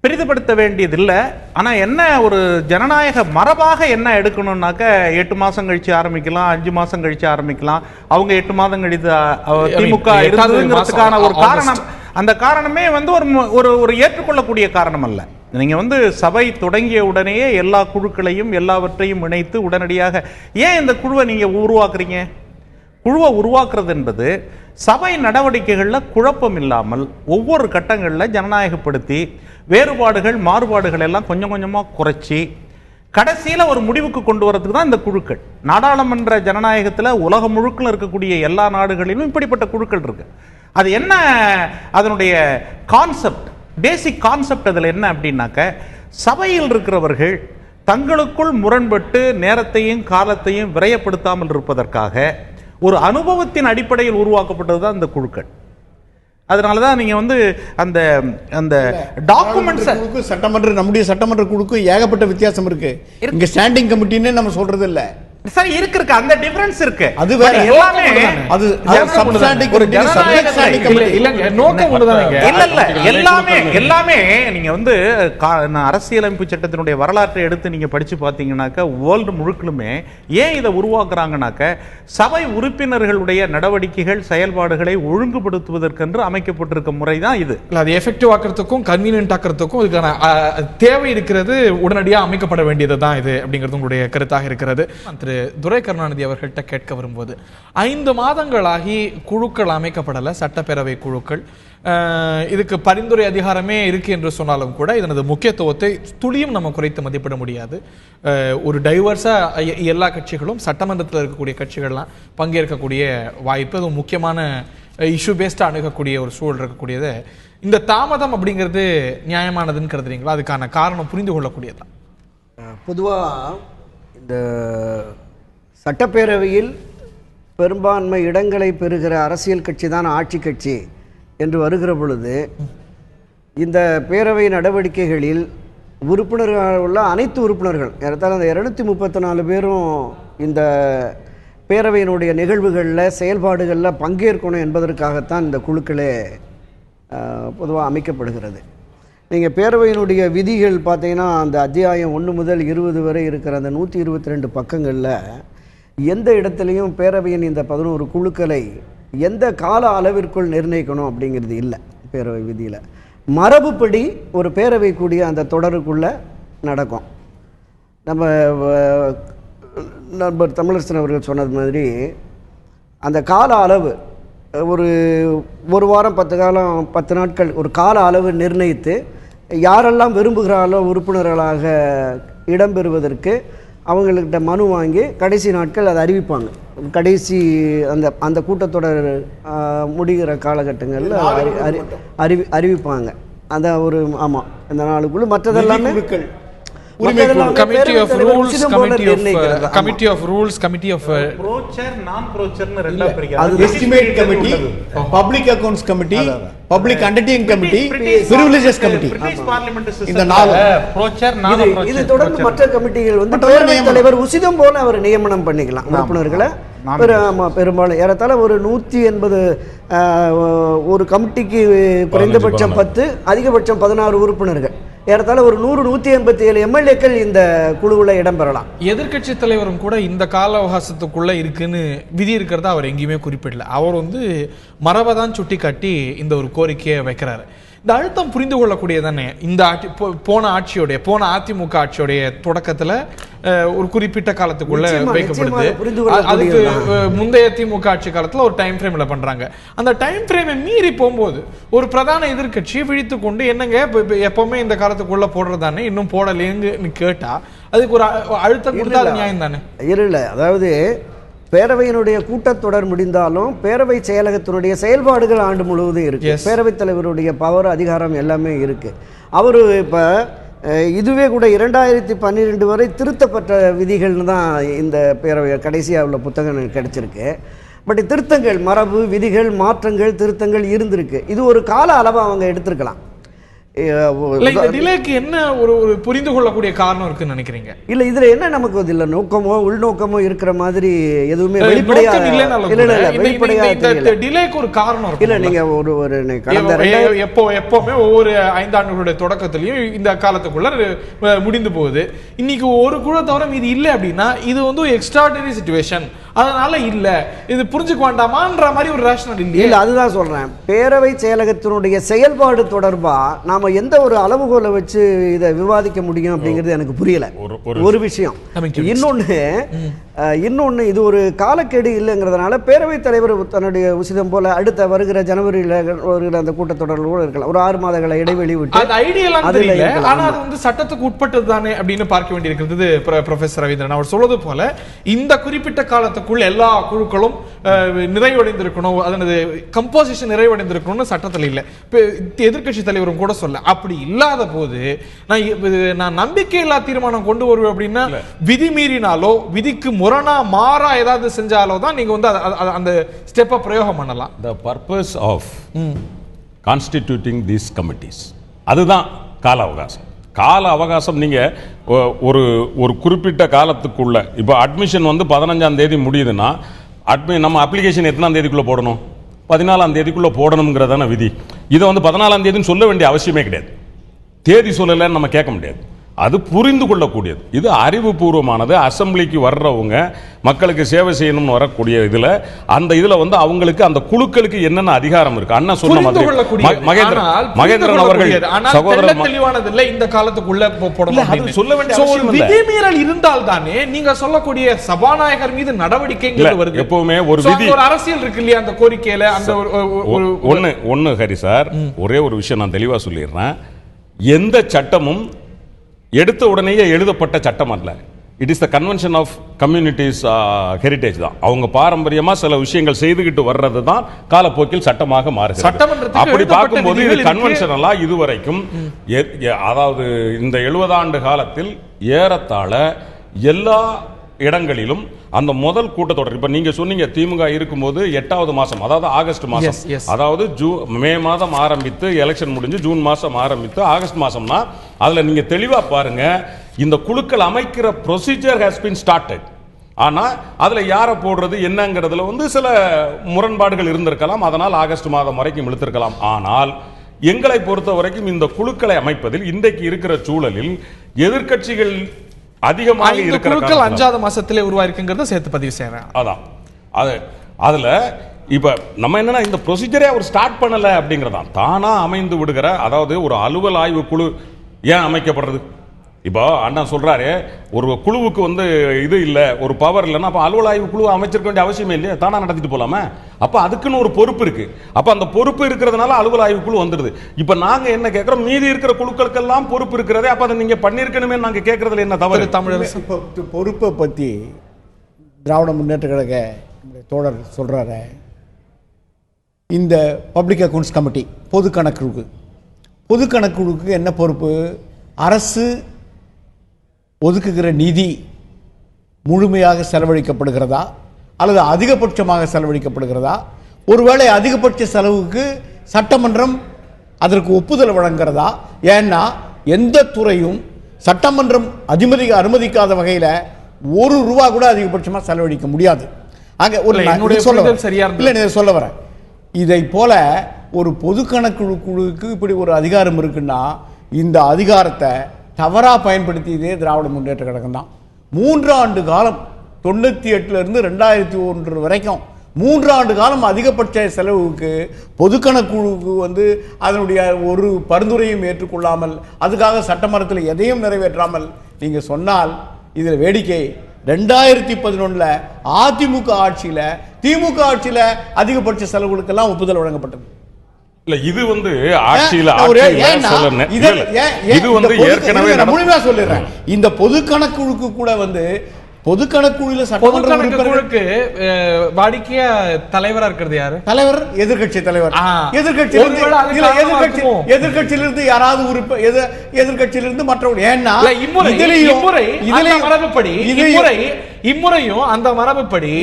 பெரிதுபடுத்த வேண்டியதில்லை. ஆனால் என்ன ஒரு ஜனநாயக மரபாக என்ன எடுக்கணும்னாக்க, 8 மாதம் கழிச்சு ஆரம்பிக்கலாம், 5 மாதம் கழிச்சு ஆரம்பிக்கலாம். அவங்க 8 மாதம் கழித்து திமுக இருந்ததுங்கிறதுக்கான ஒரு காரணம், அந்த காரணமே வந்து ஒரு ஒரு ஏற்றுக்கொள்ளக்கூடிய காரணம் அல்ல. நீங்கள் வந்து சபை தொடங்கிய உடனேயே எல்லா குழுக்களையும் எல்லாவற்றையும் இணைத்து உடனடியாக ஏன் இந்த குழுவை நீங்கள் உருவாக்குறீங்க? குழுவை உருவாக்குறது என்பது சபை நடவடிக்கைகளில் குழப்பம் இல்லாமல் ஒவ்வொரு கட்டங்களில் ஜனநாயகப்படுத்தி வேறுபாடுகள் மாறுபாடுகள் எல்லாம் கொஞ்சம் கொஞ்சமாக குறைச்சி கடைசியில் ஒரு முடிவுக்கு கொண்டு வரதுக்கு தான் இந்த குழுக்கள். நாடாளுமன்ற ஜனநாயகத்தில் உலகம் முழுக்க இருக்கக்கூடிய எல்லா நாடுகளிலும் இப்படிப்பட்ட குழுக்கள் இருக்கு. அது என்ன அதனுடைய கான்செப்ட், பேசிக் கான்செப்ட் அதில் என்ன அப்படின்னாக்க, சபையில் இருக்கிறவர்கள் தங்களுக்குள் முரண்பட்டு நேரத்தையும் காலத்தையும் விரயப்படுத்தாமல் இருப்பதற்காக ஒரு அனுபவத்தின் அடிப்படையில் உருவாக்கப்பட்டது தான் இந்த குழுக்கள். அதனாலதான் நீங்க வந்து அந்த அந்த டாக்குமெண்ட்ஸ் சட்டமன்ற நம்முடைய சட்டமன்ற குழுக்கும் ஏகப்பட்ட வித்தியாசம் இருக்கு. இங்க ஸ்டாண்டிங் கமிட்டின்னு நம்ம சொல்றது இல்ல. சார் இருக்கு அந்த டிஃபரன்ஸ் இருக்கு. அது வேற எல்லாமே அது சப்ஸ்டாண்டிங் கமிட்டி சப்ஜெக்ட் கமிட்டி இல்லங்க நோக்கம் ஒண்ணுதானங்க. இல்ல எல்லாமே நீங்க வந்து அரசியலமைப்பு சட்டத்தினுடைய வரலாற்றை எடுத்து நீங்க படிச்சு பாத்தீங்கன்னாக்க வேர்ல்டு முழுக்கலுமே ஏன் இதை உருவாக்குறாங்கனாக்க சபை உறுப்பினர்களுடைய நடவடிக்கைகள் செயல்பாடுகளை ஒழுங்குபடுத்துவதற்கென்று அமைக்கப்பட்டிருக்க முறை தான் இது. அது எஃபெக்டிவ் ஆக்கிறதுக்கும் கன்வீனியன்ட் ஆக்கிறதுக்கும் இதுக்கான தேவை இருக்கிறது உடனடியா அமைக்கப்பட வேண்டியது தான் இது அப்படிங்கிறது உங்களுடைய கருத்தாக இருக்கிறது. திரு துரை கருணாநிதி அவர்கள்ட்ட கேட்க வரும்போது 5 மாதங்களாகி குழுக்கள் அமைக்கப்படல, சட்டப்பேரவை குழுக்கள். இதுக்கு பரிந்துரை அதிகாரமே இருக்கு என்று சொன்னாலும் கூட இதனது முக்கியத்துவத்தை துளியும் நம்ம குறைத்து மதிப்பிட முடியாது. ஒரு டைவர்ஸா எல்லா கட்சிகளும் சட்டமன்றத்தில் இருக்கக்கூடிய கட்சிகள்லாம் பங்கேற்கக்கூடிய வாய்ப்பு, அது முக்கியமான இஷ்யூ பேஸ்டா அணுகக்கூடிய ஒரு சூழல் இருக்கக்கூடியது. இந்த தாமதம் அப்படிங்கிறது நியாயமானதுன்னு கருதுறீங்களா? அதுக்கான காரணம் புரிந்து கொள்ளக்கூடியதா? பொதுவாக இந்த சட்டப்பேரவையில் பெரும்பான்மை இடங்களை பெறுகிற அரசியல் கட்சி தான் ஆட்சி கட்சி என்று வருகிற பொழுது இந்த பேரவை நடவடிக்கைகளில் உறுப்பினர்கள் உள்ள அனைத்து உறுப்பினர்கள் ஏறத்தாழ அந்த 234 பேரும் இந்த பேரவையினுடைய நிகழ்வுகளில் செயல்பாடுகளில் பங்கேற்கணும் என்பதற்காகத்தான் இந்த குழுக்களே பொதுவாக அமைக்கப்படுகிறது. நீங்கள் பேரவையினுடைய விதிகள் பார்த்தீங்கன்னா அந்த அத்தியாயம் 1 முதல் 20 வரை இருக்கிற அந்த 122 பக்கங்களில் எந்த இடத்துலையும் பேரவையின் இந்த 11 குழுக்களை எந்த கால அளவிற்குள் நிர்ணயிக்கணும் அப்படிங்கிறது இல்லை. பேரவை விதியில் மரபுப்படி ஒரு பேரவை கூடிய அந்த தொடருக்குள்ளே நடக்கும். நம்ம நண்பர் தமிழரசன் அவர்கள் சொன்னது மாதிரி அந்த கால அளவு ஒரு வாரம் 10 நாட்கள் ஒரு கால அளவு நிர்ணயித்து யாரெல்லாம் விரும்புகிறாரோ உறுப்பினர்களாக இடம்பெறுவதற்கு அவங்கள்கிட்ட மனு வாங்கி கடைசி நாட்கள் அதை அறிவிப்பாங்க. கடைசி அந்த கூட்டத்தொடர் முடிகிற காலகட்டங்களில் அறிவிப்பாங்க. அந்த ஒரு ஆமாம் இந்த நாளுக்குள்ள மற்றதெல்லாமே Committee of Rules, Committee of Rules, Committee of Pro-Chair, Non-Pro-Chair னு ரெண்டா பிரிக்கிறாங்க. அது Estimate Committee, Public Accounts Committee, Public Undertaking Committee, Privileges Committee. British Parliament system. இந்த நாலு Pro-Chair, இது Non-Pro-Chair. தொடர்ந்து மற்ற கமிட்டிகள் வந்து பேரவைத் தலைவர் உசிதம் போல அவர் நியமனம் பண்ணிக்கலாம் உறுப்பினர்களை. பெரும்பாலும் ஏறத்தாழ ஒரு 180 ஒரு கமிட்டிக்கு குறைந்தபட்சம் 10 அதிகபட்சம் 16 உறுப்பினர்கள் ஏறத்தாழ ஒரு 100-187 எம்எல்ஏக்கள் இந்த குழுவில் இடம்பெறலாம். எதிர்கட்சி தலைவரும் கூட இந்த கால அவகாசத்துக்குள்ள இருக்குன்னு விதி இருக்கிறதா அவர் எங்கேயுமே குறிப்பிடல. அவர் வந்து மரபை தான் சுட்டி காட்டி இந்த ஒரு கோரிக்கையை வைக்கிறாரு. இந்த அழுத்தம் புரிந்து கொள்ளக்கூடியதானே. இந்த போன அதிமுக ஆட்சியோடைய தொடக்கத்துல ஒரு குறிப்பிட்ட காலத்துக்குள்ள வைக்கப்படுது. அதுக்கு முந்தைய திமுக ஆட்சி காலத்துல ஒரு டைம் ஃப்ரேம்ல பண்றாங்க. அந்த டைம் ஃப்ரேமை மீறி போகும்போது ஒரு பிரதான எதிர்கட்சி விழித்து கொண்டு என்னங்க எப்பவுமே இந்த காலத்துக்குள்ள போடுறதானே இன்னும் போடலேன்னு கேட்டா அதுக்கு ஒரு அழுத்தம் கொடுத்தா நியாயம் தானே? இல்லை, அதாவது பேரவையினுடைய கூட்டத்தொடர் முடிந்தாலும் பேரவை செயலகத்தினுடைய செயல்பாடுகள் ஆண்டு முழுவதும் இருக்கு. பேரவைத் தலைவருடைய பவர் அதிகாரம் எல்லாமே இருக்கு. அவரு இப்ப இதுவே கூட 2012 வரை திருத்தப்பட்ட விதிகள்னு தான் இந்த பேரவை கடைசியாக உள்ள புத்தகம் கிடைச்சிருக்கு. பட் திருத்தங்கள் மரபு விதிகள் மாற்றங்கள் திருத்தங்கள் இருந்திருக்கு. இது ஒரு கால அளவை அவங்க எடுத்திருக்கலாம். என்ன ஒரு புரிந்து கொள்ளக்கூடிய காரணம் இருக்குன்னு நினைக்கிறீங்க? இல்ல இதுல என்ன நமக்கு இல்ல நோக்கமோ உள்நோக்கமோ இருக்கிற மாதிரி எதுவுமே வெளிப்படையா ஒரு காரணம் இல்ல. நீங்க ஒரு எப்பவுமே ஒவ்வொரு 5 ஆண்டுகளுடைய தொடக்கத்திலையும் இந்த காலத்துக்குள்ள முடிந்து போகுது. இன்னைக்கு ஒரு குழு தவிர இது இல்லை அப்படின்னா இது வந்து எக்ஸ்ட்ராடினரி சிச்சுவேஷன், அதனால இல்ல இது புரிஞ்சுக்க வேண்டாமான்ற மாதிரி ஒரு ரேஷனல் இல்ல. அதுதான் சொல்றேன். பேரவை செயலகத்தினுடைய செயல்பாடு தொடர்பா நாம எந்த ஒரு அளவுகோலை வச்சு இதை விவாதிக்க முடியும் அப்படிங்கிறது எனக்கு புரியல. ஒரு விஷயம். இன்னொன்னு இது ஒரு காலக்கெடு இல்லைங்கிறதுனால பேரவைத் தலைவர் தன்னுடைய உசிதம் போல அடுத்த வருகிற ஜனவரியில் வருகிற அந்த கூட்டத்தொடரில் கூட இருக்கலாம். ஒரு 6 மாதங்களை இடைவெளி விட்டு வந்து சட்டத்துக்கு உட்பட்டது தானே அப்படின்னு பார்க்க வேண்டியிருக்கிறது. ப்ரொஃபசர் ரவீந்திரன் அவர் சொல்வது போல இந்த குறிப்பிட்ட காலத்துக்குள் எல்லா குழுக்களும் நிறைவடைந்திருக்கணும், அதனது கம்போசிஷன் நிறைவடைந்திருக்கணும்னு சட்டத்தில் இல்லை. எதிர்கட்சி தலைவரும் கூட சொல்ல அப்படி இல்லாத போது நான் நம்பிக்கையில்லா தீர்மானம் கொண்டு வருவேன் அப்படின்னா விதி மீறினாலோ விதிக்கு முரணா மாறா ஏதாவது செஞ்சாலோ தான் நீங்க வந்து அந்த ஸ்டெப்பை பிரயோகம் பண்ணலாம். The purpose of constituting these committees. அதுதான் கால அவகாசம். கால அவகாசம் நீங்கள் ஒரு குறிப்பிட்ட காலத்துக்குள்ள, இப்போ அட்மிஷன் வந்து 15ஆம் தேதி முடியுதுன்னா நம்ம அப்ளிகேஷன் எத்தனாம் தேதிக்குள்ளே போடணும்? 14ஆம் தேதிக்குள்ளே போடணுங்கிறதான விதி. இதை வந்து 14ஆம் தேதின்னு சொல்ல வேண்டிய அவசியமே கிடையாது. தேதி சொல்லலைன்னு நம்ம கேட்க முடியாது. அது புரிந்து கொள்ளக்கூடியது. இது அறிவுபூர்வமானது. அசம்பிளிக்கு வர்றவங்க மக்களுக்கு சேவை செய்யணும்னு வரக்கூடிய இதுல அந்த இதுல வந்து அவங்களுக்கு அந்த குழுக்களுக்கு என்னென்ன அதிகாரம் இருக்கு அண்ணா சொன்ன மாதிரி மகேந்திரன் அவர்கள் சகோதரர் தெளிவானது இல்ல இந்த காலத்துக்குள்ள போடணும் சொல்ல வேண்டிய அவசியம் இல்லை. விதிமீறல் இருந்தால் தானே நீங்க சொல்லக்கூடிய சபாநாயகர் மீது நடவடிக்கை வருது. எப்பவுமே ஒரு விதி, ஒரு அரசியல் இருக்கு இல்லையா அந்த கோரிக்கையில. அந்த ஒன்னு ஹரி சார், ஒரே ஒரு விஷயம் நான் தெளிவா சொல்லிடுறேன். எந்த சட்டமும் எடுத்த உடனேயே எழுதப்பட்ட சட்டம் அல்ல. It is the convention of communities heritage தான். அவங்க பாரம்பரியமா சில விஷயங்கள் செய்துகிட்டு வர்றது தான் காலப்போக்கில் சட்டமாக மாறுகிறது. அப்படி பார்க்கும்போது இது கன்வென்ஷனலா இதுவரைக்கும் அதாவது இந்த 70 ஆண்டு காலத்தில் ஏறத்தாழ எல்லா இடங்களிலும் அந்த முதல் கூட்டத்தொடர், இப்ப நீங்க சொன்னீங்க திமுக இருக்கும்போது 8வது மாசம், அதாவது ஆகஸ்ட் மாசம், அதாவது மே மாதம் ஆரம்பித்து எலெக்ஷன் முடிஞ்சு ஜூன் மாசம் ஆரம்பித்து ஆகஸ்ட் மாசம்னா அதுல நீங்க தெளிவா பாருங்க, இந்த குழுக்கள் அமைக்கிற ப்ரொசீஜர் ஹஸ் பீன் ஸ்டார்டட். ஆனா அதுல யாரை போடுறது என்னங்கிறதுல வந்து சில முரண்பாடுகள் இருந்திருக்கலாம். அதனால் ஆகஸ்ட் மாதம் வரைக்கும் இழுத்திருக்கலாம். ஆனால் எங்களை பொறுத்த வரைக்கும் இந்த குழுக்களை அமைப்பதில் இன்றைக்கு இருக்கிற சூழலில் எதிர்க்கட்சிகள் அதிகமாக இருக்கிற 5வது மாசத்திலே உருவாயிருக்குங்கிறத சேர்த்து பதிவு செய்யறேன். அதான் அதுல இப்ப நம்ம என்னன்னா இந்த ப்ரொசீஜரே அவர் ஸ்டார்ட் பண்ணல அப்படிங்கறதான் தானா அமைந்து விடுகிற, அதாவது ஒரு அலுவல் ஆய்வு குழு ஏன் அமைக்கப்படுறது? இப்போ அண்ணா சொல்றாரு ஒரு குழுவுக்கு வந்து இது இல்ல, ஒரு பவர் இல்லைன்னா அப்ப அலுவல் ஆய்வு குழு அமைச்சிருக்க வேண்டிய அவசியமே இல்லையா? தானா நடத்திட்டு போலாமா? அப்ப அதுக்குன்னு ஒரு பொறுப்பு இருக்கு. அப்ப அந்த பொறுப்பு இருக்கிறதுனால அலுவல் ஆய்வு குழு வந்துடுது. இப்ப நாங்க என்ன கேட்கிறோம், மீதி இருக்கிற குழுக்களுக்கெல்லாம் பொறுப்பு இருக்கிறதே, அப்ப அதை நீங்க பண்ணிருக்கணுமே நாங்க கேட்கறதுல என்ன தவறு? தமிழரசு பொறுப்பை பத்தி திராவிட முன்னேற்ற கழக தோழர் சொல்றாரு. இந்த பப்ளிக் அக்கவுண்ட்ஸ் கமிட்டி பொது கணக்குழுக்கு என்ன பொறுப்பு? அரசு ஒதுக்குகிற நிதி முழுமையாக செலவழிக்கப்படுகிறதா அல்லது அதிகபட்சமாக செலவழிக்கப்படுகிறதா? ஒருவேளை அதிகபட்ச செலவுக்கு சட்டமன்றம் அதற்கு ஒப்புதல் வழங்குகிறதா? ஏன்னா எந்த துறையும் சட்டமன்றம் அனுமதிக்காத வகையில் ₹1 கூட அதிகபட்சமாக செலவழிக்க முடியாது. அங்கே ஒரு சொல்ல வரேன். இதை போல ஒரு பொது கணக்குழுக்கு இப்படி ஒரு அதிகாரம் இருக்குன்னா இந்த அதிகாரத்தை தவறா பயன்படுத்தியதே திராவிட முன்னேற்ற கழகம் தான். 3 ஆண்டு காலம் 98 இருந்து 2001 வரைக்கும் 3 ஆண்டு காலம் அதிகபட்ச செலவுக்கு பொது கணக்குழுக்கு வந்து அதனுடைய ஒரு பரிந்துரையும் ஏற்றுக்கொள்ளாமல் அதுக்காக சட்டமன்றத்தில் எதையும் நிறைவேற்றாமல் நீங்க சொன்னால் இதில் வேடிக்கை 2011 அதிமுக ஆட்சியில திமுக ஆட்சியில அதிகபட்ச செலவுகளுக்கெல்லாம் ஒப்புதல் வழங்கப்பட்டது. இல்ல இது வந்து ஆட்சியில இது வந்து ஏற்கனவே முழுமையா சொல்லிடுறேன். இந்த பொது கணக்குழுக்கு கூட வந்து பொது கணக்குழுல சட்டமன்றங்களுக்கு வாடிக்கையா தலைவரா இருக்கிறது யாரு? தலைவர் எதிர்கட்சி தலைவர். எதிர்கட்சியிலிருந்து யாராவது எதிர்கட்சியிலிருந்து மற்றவங்க. ஏன்னா இம்முறையும் அந்த மரபுப்படி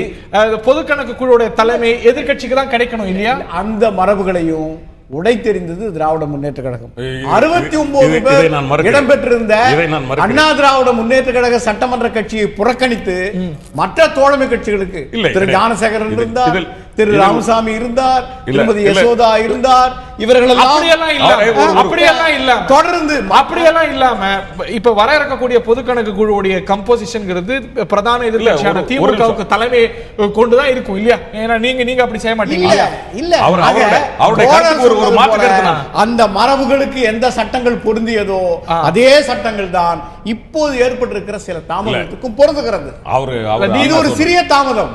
பொது கணக்கு குழுவுடைய தலைமை எதிர்கட்சிக்கு தான் கிடைக்கணும் இல்லையா? அந்த மரபுகளையும் உடைத்தெறிந்தது திராவிட முன்னேற்ற கழகம். 69 பேர் இடம்பெற்றிருந்த அண்ணா திராவிட முன்னேற்ற கழக சட்டமன்ற கட்சியை புறக்கணித்து மற்ற தோழமை கட்சிகளுக்கு திரு ஞானசேகரன் இருந்தார், திரு ராமசாமி இருந்தார், திருமதி யசோதா இருந்தார். இவர்கள் அப்படியெல்லாம் இல்ல தொடர்ந்து அப்படியெல்லாம் இல்லாம இப்ப வர இருக்கக்கூடிய பொது கணக்கு குழுவுடைய கம்போசிஷன் பிரதான எதிர்க்கட்சியான திமுகவுக்கு தலைமை கொண்டுதான் இருக்கும் இல்லையா? ஏன்னா நீங்க அப்படி செய்ய மாட்டீங்க இல்ல. அந்த மரபுகளுக்கு எந்த சட்டங்கள் பொருந்தியதோ அதே சட்டங்கள் தான் இப்போது ஏற்பட்டிருக்கிற சில தாமதத்துக்கும் பொருந்துகிறது. இது ஒரு சிறிய தாமதம்.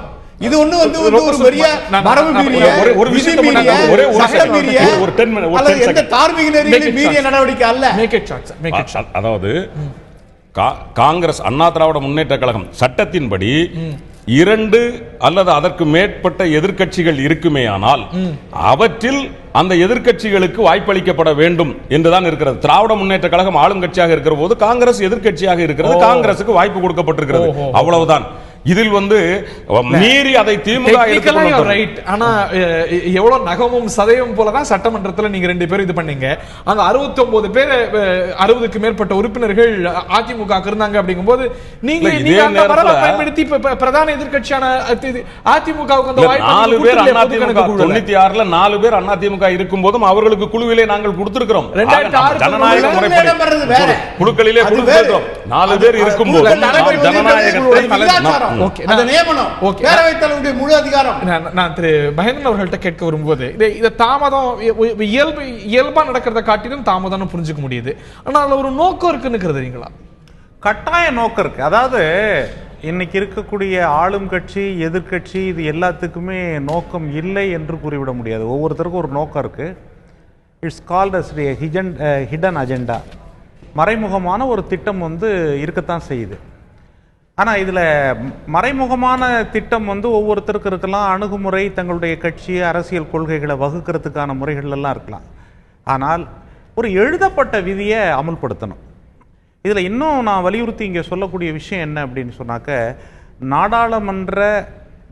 இது ஒண்ணு வந்து ஒரு பெரிய மரபு மீறிய எந்த தார்மீக நெறியிலும் மீறிய நடவடிக்கை அல்ல. அதாவது காங்கிரஸ் அண்ணா திராவிட முன்னேற்ற கழகம் சட்டத்தின்படி 2 அல்லது அதற்கு மேற்பட்ட எதிர்க்கட்சிகள் இருக்குமேயானால் அவற்றில் அந்த எதிர்க்கட்சிகளுக்கு வாய்ப்பளிக்கப்பட வேண்டும் என்றுதான் இருக்கிறது. திராவிட முன்னேற்ற கழகம் ஆளுங்கட்சியாக இருக்கிற போது காங்கிரஸ் எதிர்க்கட்சியாக இருக்கிறது, காங்கிரசுக்கு வாய்ப்பு கொடுக்கப்பட்டிருக்கிறது, அவ்வளவுதான். இதில் மீறி அதை திமுக ரைட். ஆனா எவ்வளவு நகமும் சதயம் போலதான் சட்டமன்றத்தில் நீங்க 2 பேரும் இது பண்ணீங்க. அந்த 69 பேர் 60க்கு மேற்பட்ட உறுப்பினர்கள் அதிமுக இருந்தாங்க. அப்படிங்கும்போது நீங்க பயன்படுத்தி பிரதான எதிர்கட்சியான அதிமுகவுக்கு அந்த வாய்ப்பு 4 பேர் அதிமுக 96ல 4 பேர் அதிமுக இருக்கும் போதும் அவர்களுக்கு குழுவிலே நாங்கள் கொடுத்திருக்கிறோம். 2006 ஜனநாயக முறைப்படி குழுக்களிலே கொடுத்திருக்கிறோம். 4 பேர் இருக்கும்போது முழு அதிகாரம். நான் திரு மகேந்திரன் அவர்கள்ட்ட கேட்க வரும்போது இதை தாமதம் இயல்பா நடக்கிறத காட்டிலும் தாமதம் புரிஞ்சுக்க முடியுது. ஆனால் ஒரு நோக்கம் இருக்குன்னு கட்டாய நோக்கம் இருக்கு. அதாவது இன்னைக்கு இருக்கக்கூடிய ஆளும் கட்சி எதிர்கட்சி இது எல்லாத்துக்குமே நோக்கம் இல்லை என்று கூறிவிட முடியாது. ஒவ்வொருத்தருக்கும் ஒரு நோக்கம் இருக்கு. It's called as hidden agenda. மறைமுகமான ஒரு திட்டம் இருக்கத்தான் செய்யுது. ஆனால் இதில் மறைமுகமான திட்டம் ஒவ்வொருத்தருக்கு இருக்கலாம். அணுகுமுறை, தங்களுடைய கட்சி அரசியல் கொள்கைகளை வகுக்கிறதுக்கான முறைகள் எல்லாம் இருக்கலாம். ஆனால் ஒரு எழுதப்பட்ட விதியை அமுல்படுத்தணும். இதில் இன்னும் நான் வலியுறுத்தி இங்கே சொல்லக்கூடிய விஷயம் என்ன அப்படின்னு சொன்னாக்க, நாடாளுமன்ற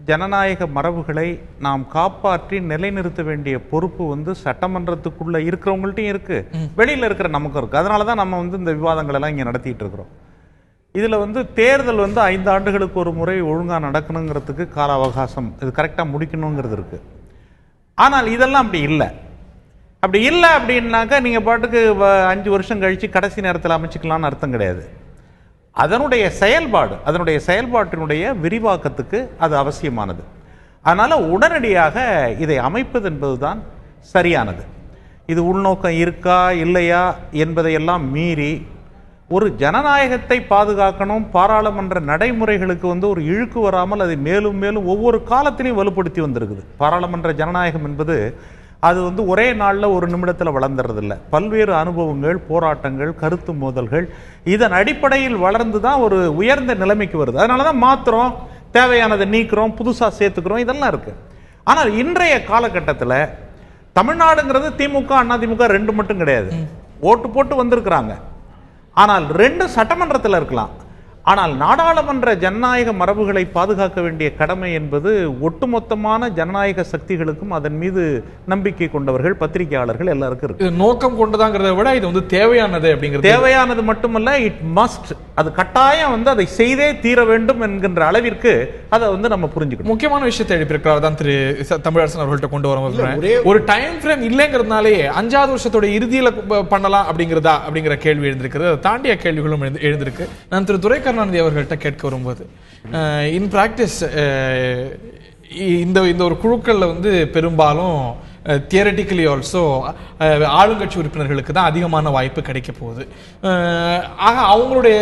ஜனநாயக மரபுகளை நாம் காப்பாற்றி நிலைநிறுத்த வேண்டிய பொறுப்பு சட்டமன்றத்துக்குள்ள இருக்கிறவங்கள்ட்டையும் இருக்கு, வெளியில் இருக்கிற நமக்கும் இருக்கு. அதனால தான் நம்ம இந்த விவாதங்கள் எல்லாம் இங்கே நடத்திட்டு இருக்கிறோம். இதில் தேர்தல் 5 ஆண்டுகளுக்கு ஒரு முறை ஒழுங்காக நடக்கணுங்கிறதுக்கு கால அவகாசம், இது கரெக்டாக முடிக்கணுங்கிறது இருக்கு. ஆனால் இதெல்லாம் அப்படி இல்லை. அப்படி இல்லை அப்படின்னாக்கா நீங்கள் பாட்டுக்கு 5 வருஷம் கழித்து கடைசி நேரத்தில் அமைச்சிக்கலாம்னு அர்த்தம் கிடையாது. அதனுடைய செயல்பாட்டினுடைய விரிவாக்கத்துக்கு அது அவசியமானது. அதனால் உடனடியாக இதை அமைப்பது என்பதுதான் சரியானது. இது உள்நோக்கம் இருக்கா இல்லையா என்பதையெல்லாம் மீறி ஒரு ஜனநாயகத்தை பாதுகாக்கணும், பாராளுமன்ற நடைமுறைகளுக்கு ஒரு இழுக்கு வராமல் அதை மேலும் மேலும் ஒவ்வொரு காலத்திலையும் வலுப்படுத்தி வந்திருக்குது. பாராளுமன்ற ஜனநாயகம் என்பது அது ஒரே நாளில் ஒரு நிமிடத்தில் வளர்ந்துறதில்லை. பல்வேறு அனுபவங்கள், போராட்டங்கள், கருத்து மோதல்கள், இதன் அடிப்படையில் வளர்ந்து தான் ஒரு உயர்ந்த நிலைமைக்கு வருது. அதனால தான் மாத்திரம் தேவையானதை நீக்கிறோம், புதுசாக சேர்த்துக்கிறோம், இதெல்லாம் இருக்கு. ஆனால் இன்றைய காலகட்டத்தில் தமிழ்நாடுங்கிறது திமுக அதிமுக 2 மட்டும் கிடையாது. ஓட்டு போட்டு வந்திருக்கிறாங்க. ஆனால் 2 சட்டமன்றத்தில் இருக்கலாம். ஆனால் நாடாளுமன்ற ஜனநாயக மரபுகளை பாதுகாக்க வேண்டிய கடமை என்பது ஒட்டுமொத்தமான ஜனநாயக சக்திகளுக்கும் அதன் மீது நம்பிக்கை கொண்டவர்கள், பத்திரிகையாளர்கள் எல்லாருக்கும் இருக்கு. நோக்கம் கொண்டதாங்கிறத விட இது தேவையானது அப்படிங்கிறது, தேவையானது மட்டுமல்ல, இட் மஸ்ட், அது கட்டாயம் அதை செய்தே தீர வேண்டும் என்கின்ற அளவிற்கு அதை நம்ம புரிஞ்சுக்கணும். முக்கியமான விஷயத்தை எழுப்பியிருக்கிறார் தான் திரு தமிழரசன் அவர்கள்ட்ட கொண்டு வர ஒரு டைம் ஃப்ரேம் இல்லைங்கிறதுனாலே 5வது வருஷத்தோட இறுதியில் பண்ணலாம் அப்படிங்கிற கேள்வி எழுந்திருக்கிறது. அதை தாண்டிய கேள்விகளும் எழுந்திருக்கு. நான் திரு துரைக்கருணாநிதி அவர்கள்ட்ட கேட்க வரும்போது, இன் பிராக்டிஸ் இந்த ஒரு குழுக்களில் பெரும்பாலும் தியரட்டிக்கலி ஆல்சோ ஆளுங்கட்சி உறுப்பினர்களுக்கு தான் அதிகமான வாய்ப்பு கிடைக்க போகுது. ஆக அவங்களுடைய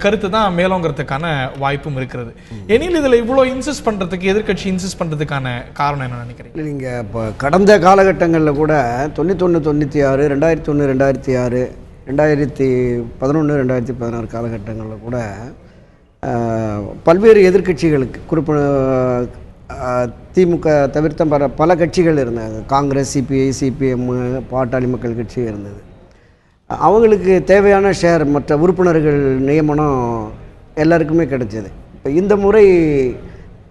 கருத்து தான் மேலோங்கிறதுக்கான வாய்ப்பும் இருக்கிறது. எனில் இதில் இவ்வளோ இன்சிஸ்ட் பண்ணுறதுக்கு, எதிர்கட்சி இன்சிஸ்ட் பண்ணுறதுக்கான காரணம் என்ன நினைக்கிறீங்க? நீங்கள் இப்போ கடந்த காலகட்டங்களில் கூட 91, 96, 2001, 2006, 2011, 2016 காலகட்டங்களில் கூட பல்வேறு எதிர்கட்சிகளுக்கு, குறிப்பாக திமுக தவிர்த்த பல கட்சிகள் இருந்தாங்க. காங்கிரஸ், சிபிஐ, சிபிஎம், பாட்டாளி மக்கள் கட்சி இருந்தது. அவங்களுக்கு தேவையான ஷேர், மற்ற உறுப்பினர்கள் நியமனம் எல்லாருக்குமே கிடைச்சது. இப்போ இந்த முறை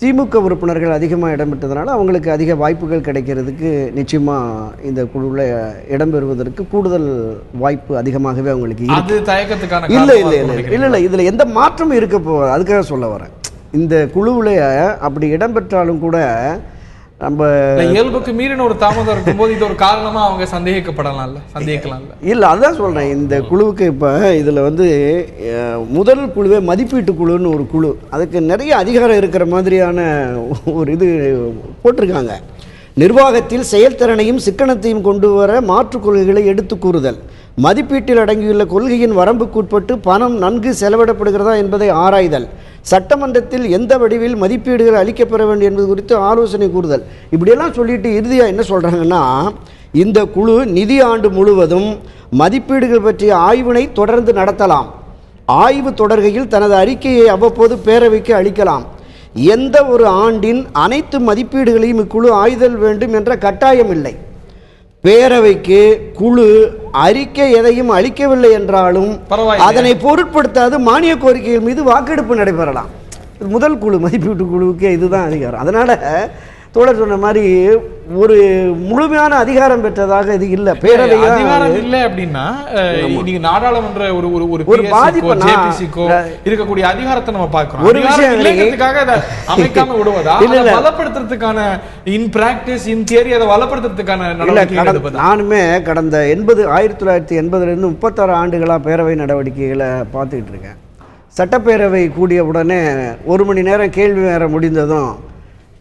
திமுக உறுப்பினர்கள் அதிகமாக இடம்பெற்றதுனால அவங்களுக்கு அதிக வாய்ப்புகள் கிடைக்கிறதுக்கு நிச்சயமாக இந்த குழுவில் இடம்பெறுவதற்கு கூடுதல் வாய்ப்பு அதிகமாகவே அவங்களுக்கு இல்லை. இதில் எந்த மாற்றமும் இருக்க போகுது, அதுக்காக சொல்ல வரேன். இந்த குழுவில் அப்படி இடம்பெற்றாலும் கூட நம்ம இயல்புக்கு மீறின ஒரு தாமதம் இருக்கும்போது இது ஒரு காரணமாக அவங்க சந்தேகிக்கலாம்ல. இல்லை, அதுதான் சொல்கிறேன். இந்த குழுவுக்கு இப்போ இதில் முதல் குழுவே மதிப்பீட்டு குழுன்னு ஒரு குழு, அதுக்கு நிறைய அதிகாரம் இருக்கிற மாதிரியான ஒரு இது போட்டிருக்காங்க. நிர்வாகத்தில் செயல்திறனையும் சிக்கனத்தையும் கொண்டு வர மாற்றுக் கொள்கைகளை எடுத்து கூறுதல், மதிப்பீட்டில் அடங்கியுள்ள கொள்கையின் வரம்புக்குட்பட்டு பணம் நன்கு செலவிடப்படுகிறதா என்பதை ஆராய்தல், சட்டமன்றத்தில் எந்த வடிவில் மதிப்பீடுகள் அளிக்கப்பெற வேண்டும் என்பது குறித்து ஆலோசனை கூறுதல். இப்படியெல்லாம் சொல்லிட்டு இறுதியாக என்ன சொல்கிறாங்கன்னா, இந்த குழு நிதி ஆண்டு முழுவதும் மதிப்பீடுகள் பற்றிய ஆய்வினை தொடர்ந்து நடத்தலாம், ஆய்வு தொடர்கையில் தனது அறிக்கையை அவ்வப்போது பேரவைக்கு அளிக்கலாம், எந்த ஒரு ஆண்டின் அனைத்து மதிப்பீடுகளையும் இக்குழு ஆய்தல் வேண்டும் என்ற கட்டாயம் இல்லை, பேரவைக்கு குழு அறிக்கை எதையும் அளிக்கவில்லை என்றாலும் அதனை பொருட்படுத்தாது மானிய கோரிக்கைகள் மீது வாக்கெடுப்பு நடைபெறலாம். முதல் குழு மதிப்பீட்டு குழுவுக்கு இதுதான் அதிகாரம். அதனால் தோழர் சொன்ன மாதிரி ஒரு முழுமையான அதிகாரம் பெற்றதாக இது இல்லை. பேரவை அதிகாரம் இல்லை அப்படின்னா நீங்க நாடாளுமன்ற ஒரு பாதிப்பு இருக்கக்கூடிய அதிகாரத்தை நம்ம பார்க்கிறோம். ஒரு விஷயம் இல்லைங்கிறதுக்காக அதை அமைக்காம விடுவதா, பலப்படுத்துறதுக்கான இன் பிராக்டிஸ் இன் தியரி அதை பலப்படுத்துறதுக்கான நடவடிக்கை. நானுமே கடந்த 1980 36 ஆண்டுகளாக பேரவை நடவடிக்கைகளை பார்த்துக்கிட்டு இருக்கேன். சட்டப்பேரவை கூடிய உடனே 1 மணி நேரம் கேள்வி நேரம் முடிந்ததும்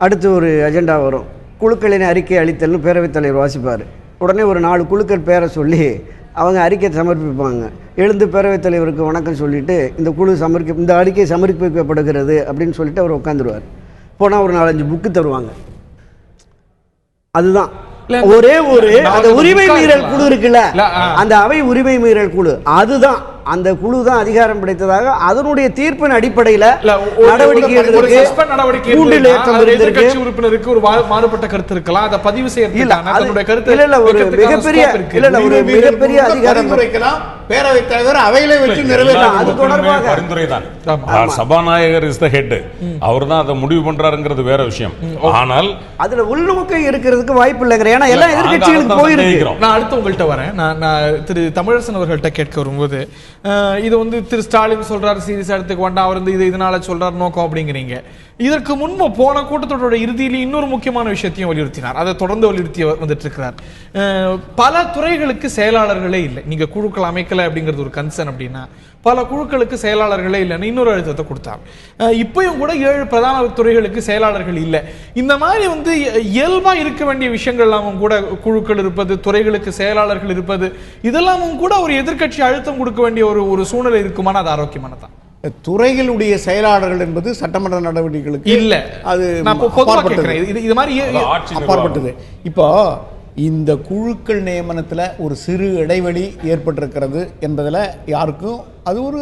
அடுத்து ஒரு அஜெண்டா வரும். குழுக்களின் அறிக்கை அளித்தல்னு பேரவைத் தலைவர் வாசிப்பார். உடனே ஒரு 4 குழுக்கள் பேரை சொல்லி அவங்க அறிக்கை சமர்ப்பிப்பாங்க. எழுந்து பேரவைத் தலைவருக்கு வணக்கம் சொல்லிவிட்டு இந்த அறிக்கை சமர்ப்பிக்கப்படுகிறது அப்படின்னு சொல்லிட்டு அவர் உட்காந்துருவார். போனால் ஒரு 4-5 புக்கு தருவாங்க. அதுதான் ஒரே அந்த உரிமை மீறல் குழு இருக்குல்ல, அந்த அவை உரிமை மீறல் குழு, அதுதான் அந்த குழு தான் அதிகாரம் படைத்ததாக அதனுடைய தீர்ப்பின் அடிப்படையில் நடவடிக்கை உறுப்பினருக்கு ஒரு மாறுபட்ட கருத்து இருக்கலாம், அதை பதிவு மிகப்பெரிய அதிகாரம் பேரவைத் தலைவர் அவையிலே வச்சு நிறைவேற்ற அது தொடர்பாக பரிந்துரை தான். சபாநாயகர் இஸ் த ஹெட், அவர் தான் அதை முடிவு பண்றாருங்கிறது வேற விஷயம். ஆனால் அதுல உள்நோக்கம் இருக்கிறதுக்கு வாய்ப்பு இல்லைங்கிற, ஏன்னா எல்லா எதிர்கட்சிகளுக்கு போயிருக்கு. நான் அடுத்து உங்கள்கிட்ட வரேன். நான் திரு தமிழரசன் அவர்கள்ட்ட கேட்க வரும்போது இது திரு ஸ்டாலின் சொல்றாரு சீரியஸா எடுத்துக்க வேண்டாம், அவர் இதனால சொல்றாரு நோக்கம் அப்படிங்கிறீங்க. இதற்கு முன்பு போன கூட்டத்தோட இறுதியில் இன்னொரு முக்கியமான விஷயத்தையும் வலியுறுத்தினார். அதை தொடர்ந்து வலியுறுத்தி வந்துட்டு இருக்கிறார். பல துறைகளுக்கு செயலாளர்களே இல்லை. நீங்க குழுக்கள் அமைக்கல அப்படிங்கிறது ஒரு கன்சர்ன் அப்படின்னா, பல குழுக்களுக்கு செயலாளர்களே இல்லைன்னு இன்னொரு அழுத்தத்தை கொடுத்தார். இப்பயும் கூட 7 பிரதான துறைகளுக்கு செயலாளர்கள் இல்லை. இந்த மாதிரி இயல்பா இருக்க வேண்டிய விஷயங்கள் எல்லாமும் கூட குழுக்கள் இருப்பது, துறைகளுக்கு செயலாளர்கள் இருப்பது, இதெல்லாமும் கூட ஒரு எதிர்க்கட்சி அழுத்தம் கொடுக்க வேண்டிய ஒரு சூழ்நிலை இருக்குமான அது ஆரோக்கியமானதான். துறைகளுடைய செயலாளர்கள் என்பது சட்டமன்ற நடவடிக்கைகளுக்கு இல்ல, அது அப்பாற்பட்டது. இப்போ இந்த குழுக்கள் நியமனத்தில் ஒரு சிறு இடைவெளி ஏற்பட்டிருக்கிறது என்பதில் யாருக்கும் அது ஒரு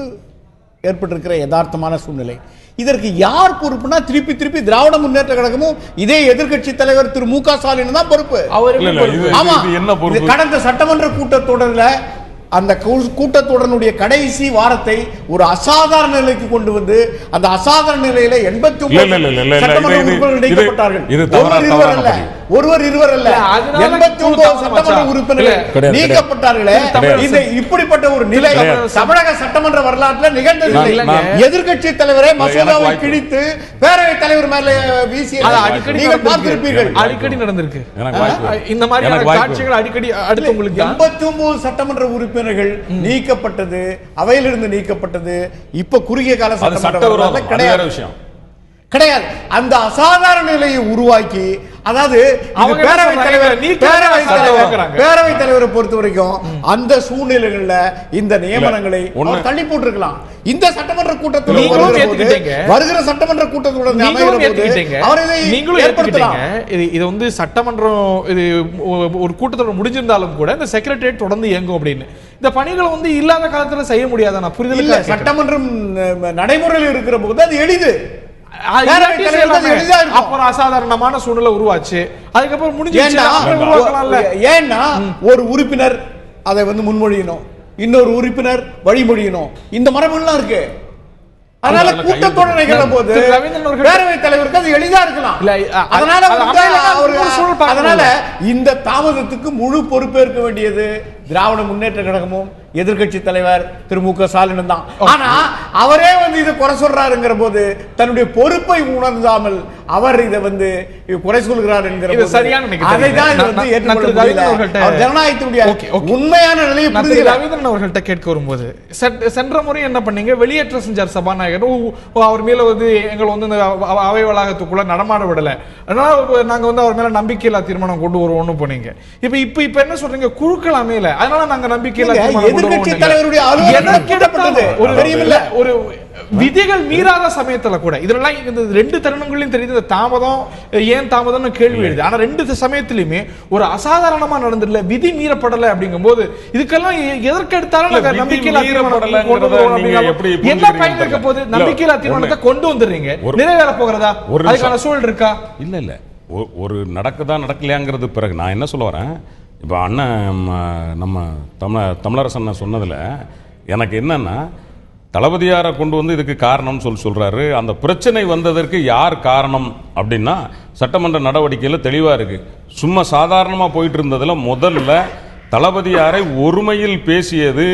ஏற்பட்டிருக்கிற யதார்த்தமான சூழ்நிலை. இதற்கு யார் பொறுப்புனா திருப்பி திராவிட முன்னேற்ற கழகமும் இதே எதிர்க்கட்சி தலைவர் திரு மு க ஸ்டாலின் தான் பொறுப்பு. கடந்த சட்டமன்ற கூட்டத்தொடரில் அந்த கூட்டத்தொடருடைய கடைசி வாரத்தை ஒரு அசாதாரண நிலைக்கு கொண்டு வந்து அந்த அசாதாரண நிலையில 89 சட்டமன்ற உறுப்பினர்கள் நீக்கப்பட்டார்கள். ஒருவர் இருவர் அல்ல, 89 சட்டமன்ற உறுப்பினர்கள் நீக்கப்பட்டார்களே. இந்த இப்படிப்பட்ட ஒரு நிலை தமிழக சட்டமன்ற வரலாற்றில் நிகழ்ந்ததில்லை. எதிர்க்கட்சி தலைவரை மசோதாவை கிழித்து பேரவைத் தலைவர் மேல வீசி நீங்கள் பார்த்திருப்பீர்கள். அடிக்கடி நடந்திருக்கு இந்த மாதிரியான காட்சிகள். அடிக்கடி அடுத்து உங்களுக்கு 89 சட்டமன்ற உறுப்பினர்கள் நீக்கப்பட்டது, அவையிலிருந்து நீக்கப்பட்டது. இப்ப குறுகிய கால சட்டமன்ற கிடையாது. அந்த அசாதாரண நிலையை உருவாக்கி, அதாவது பேரவைத் தலைவரை பொறுத்த வரைக்கும் அந்த சூழ்நிலைகள்ல இந்த நியமனங்களை தள்ளி போட்டிருக்கலாம். இந்த சட்டமன்ற கூட்டத்தொடர் வருகிற சட்டமன்ற கூட்டத்தொடர் இது சட்டமன்றம் இது ஒரு கூட்டத்தொடர் முடிஞ்சிருந்தாலும் கூட இந்த செக்ரட்டரியேட் தொடர்ந்து இயங்கும் அப்படின்னு இந்த பணிகளை இல்லாத காலத்துல செய்ய முடியாத நான் புரிதல் இல்ல. சட்டமன்றம் நடைமுறையில் இருக்கிற போது அது எளிது. அப்புறம் அசாதாரணமான சூழ்நிலை உருவாச்சு. அதுக்கப்புறம் முடிஞ்சு ஏன்னா ஒரு உறுப்பினர் அதை முன்மொழியணும், இன்னொரு உறுப்பினர் வழிமொழியணும். இந்த மரபுலாம் இருக்கு. அதனால கூட்டத்தொடர் நிகழ்ந்த போது பேரவைத் தலைவருக்கு அது எளிதா இருக்கலாம். அதனால இந்த தாமதத்துக்கு முழு பொறுப்பேற்க வேண்டியது திராவிட முன்னேற்ற கழகமும் எதிர்க்கட்சி தலைவர் திரு மு க ஸ்டாலின் தான். ஆனா அவரே இதை குறை சொல்றாருங்கிற போது தன்னுடைய பொறுப்பை உணர்ந்தாமல் அவர் இதை குறை சொல்கிறார் என்கிற ஜனநாயகத்தினுடைய உண்மையான நிலையை ரவீந்திரன் அவர்கள்ட்ட கேட்க வரும்போது சென்ற முறை என்ன பண்ணீங்க, வெளியேற்ற செஞ்சார் சபாநாயகர். அவர் மேல எங்களை அவை வளாகத்துக்குள்ள நடமாட விடல, அதனால நாங்க அவர் மேல நம்பிக்கையில்லா தீர்மானம் கொண்டு வருவோம்னு போனீங்க. இப்ப என்ன சொல்றீங்க, குழுக்கள் அமையல, அதனால நாங்க நம்பிக்கையில்லா ஒரு விதிகள் மீறாத சமயத்துல கூட இதெல்லாம் இந்த 2 தருணங்களையும் தெரியுது. தாமதம் ஏன் தாமதம்னு கேள்வி எழுது. ஆனா 2 சமயத்திலுமே ஒரு அசாதாரணமா நடந்துடல, விதி மீறப்படல. அப்படிங்கும் போது இதுக்கெல்லாம் எதற்கெடுத்தாலும் நம்பிக்கையில்லா என்ன பயன் இருக்க போது? நம்பிக்கையில்லா தீர்மானத்தை கொண்டு வந்துடுறீங்க, நிறைவேற போகிறதா? அதுக்கான சூழல் இருக்கா? இல்ல ஒரு நடக்குதா நடக்கலையாங்கிறது பிறகு நான் என்ன சொல்ல வரேன். இப்போ அண்ணன் நம்ம தமிழரசன் சொன்னதில் எனக்கு என்னன்னா, தளபதியாரை கொண்டு வந்து இதுக்கு காரணம் சொல்றாரு. அந்த பிரச்சனை வந்ததற்கு யார் காரணம் அப்படின்னா சட்டமன்ற நடவடிக்கையில் தெளிவா இருக்கு. சும்மா சாதாரணமாக போயிட்டு இருந்ததுல முதல்ல தளபதியாரை ஒருமையில் பேசியது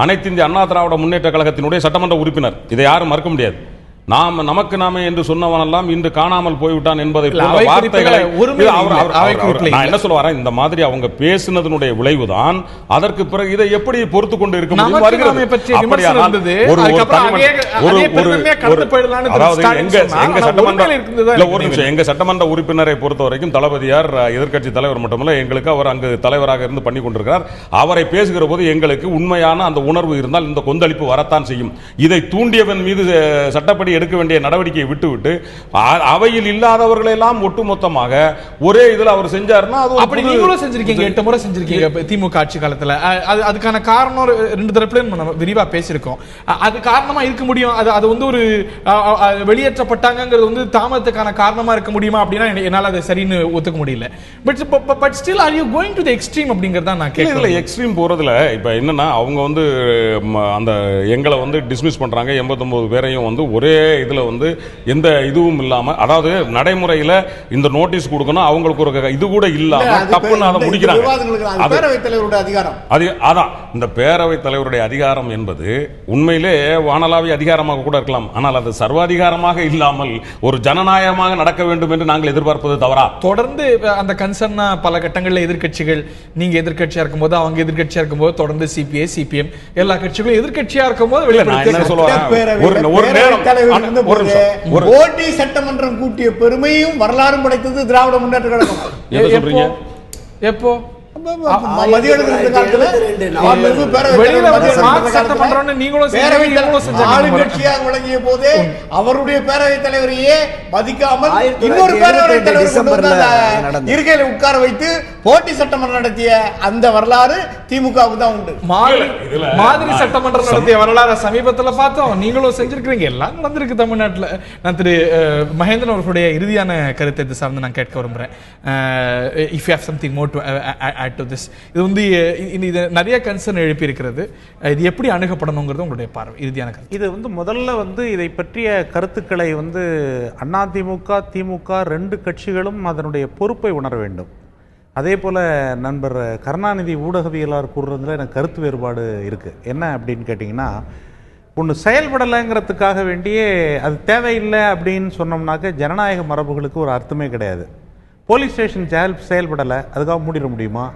அனைத்து இந்திய அண்ணா திராவிட முன்னேற்ற கழகத்தினுடைய சட்டமன்ற உறுப்பினர். இதை யாரும் மறுக்க முடியாது. நமக்கு நாமே என்று சொன்னவனெல்லாம் இன்று காணாமல் போய்விட்டான் என்பதை வார்த்தைகளை நான் என்ன சொல்ல வரேன், இந்த மாதிரி அவங்க பேசினதனுடைய விளைவுதான். அதற்கு பிறகு இதை எப்படி பொறுத்து கொண்டு இருக்க முடியும்? எங்க சட்டமன்ற உறுப்பினரை பொறுத்த வரைக்கும் தளபதியார் எதிர்க்கட்சி தலைவர் மட்டுமல்ல, எங்களுக்கு அவர் அங்கு தலைவராக இருந்து பண்ணி கொண்டிருக்கிறார். அவரை பேசுகிற போது எங்களுக்கு உண்மையான அந்த உணர்வு இருந்தால் இந்த கொந்தளிப்பு வரத்தான் செய்யும். இதை தூண்டியவன் மீது சட்டப்படி எடுக்க வேண்டிய நடவடிக்கையை விட்டுவிட்டு அவையில் இல்லாதவர்களை எல்லாம் ஒட்டுமொத்தமாக ஒரே இதில் அவர் செஞ்சாருன்னா அப்படி நீங்களும் செஞ்சிருக்கீங்க. 8 முறை செஞ்சிருக்கீங்க திமுக ஆட்சி காலத்துல. அதுக்கான காரணம் 2 தரப்புலையும் நம்ம விரிவா பேசியிருக்கோம். அது காரணமா இருக்க முடியும். அது வந்து ஒரு வெளியேற்றப்பட்டாங்கிறது வந்து தாமதத்துக்கான காரணமா இருக்க முடியுமா அப்படின்னா என்னால் அதை சரின்னு ஒத்துக்க முடியல. But still are you going to the extreme அப்படிங்கறத நான் கேட்கல. எக்ஸ்ட்ரீம் போறதுல இப்ப என்னன்னா அவங்க வந்து அந்த எங்களை வந்து டிஸ்மிஸ் பண்றாங்க. 89 பேரையும் வந்து ஒரே இதுல வந்து எந்த இதுவும் இல்லாம, அதாவது நடைமுறையில இந்த நோட்டீஸ் கொடுக்கணும் அவங்களுக்கு ஒரு இது கூட இல்லாம தப்புன்னு அதை முடிக்கிறாங்க. பேரவைத் தலைவருடைய அதிகாரம் அதான் இந்த பேரவைத் தலைவருடைய அதிகாரம் என்பது உண்மையிலே வானளாவிய அதிகாரமாக கூட இருக்கலாம். ஆனால் அது சர்வாதிகாரமாக இல்லாமல் ஒரு ஜனநாயகமாக நடக்க வேண்டும் என்று நாங்கள் எதிர்பார்ப்பது தவறா? தொடர்ந்து அந்த கன்சர்னா பல கட்டங்களில் எதிர்க்கட்சிகள், நீங்க எதிர்க்கட்சியா இருக்கும்போது அவங்க எதிர்க்கட்சியா இருக்கும்போது தொடர்ந்து சிபிஐ சிபிஎம் எல்லா கட்சிகளும் எதிர்க்கட்சியா இருக்கும்போது ஓட்டி சட்டமன்றம் கூட்டிய பெருமையும் வரலாறும் படைத்தது திராவிட முன்னேற்ற கழகம். எப்போ வழங்கிய போதே அவருடைய பேரவைத் தலைவரையே மதிக்காமல் இன்னொரு பேரவைத் தலைவர் இருக்கையில உட்கார வைத்து போட்டி சட்டமன்றம் நடத்திய அந்த வரலாறு திமுகவுக்கு தான் உண்டு. மாதிரி சட்டமன்றம் நடத்திய வரலாறு சமீபத்தில் பார்த்தோம். நீங்களும் செஞ்சிருக்கீங்க. எல்லாம் நடந்திருக்கு தமிழ்நாட்டில். நான் திரு மகேந்திரன் அவர்களுடைய இறுதியான கருத்தை சார்ந்து நான் கேட்க விரும்புறேன். If you have something more to add to this. இது வந்து இது நிறைய கன்சர்ன் எழுப்பி இருக்கிறது. இது எப்படி அணுகப்படணுங்கிறது உங்களுடைய பார்வை, இறுதியான கருத்து. இது வந்து முதல்ல வந்து இதை பற்றிய கருத்துக்களை வந்து அதிமுக திமுக 2 கட்சிகளும் அதனுடைய பொறுப்பை உணர வேண்டும். அதே போல் நண்பர் கருணாநிதி ஊடகவியலாளர் கூறுறதுல எனக்கு கருத்து வேறுபாடு இருக்குது. என்ன அப்படின்னு கேட்டிங்கன்னா, ஒன்று செயல்படலைங்கிறதுக்காக வேண்டியே அது தேவையில்லை அப்படின்னு சொன்னோம்னாக்க ஜனநாயக மரபுகளுக்கு ஒரு அர்த்தமே கிடையாது. போலீஸ் ஸ்டேஷன் செயல்படலை, அதுக்காக மூடிட முடியுமா?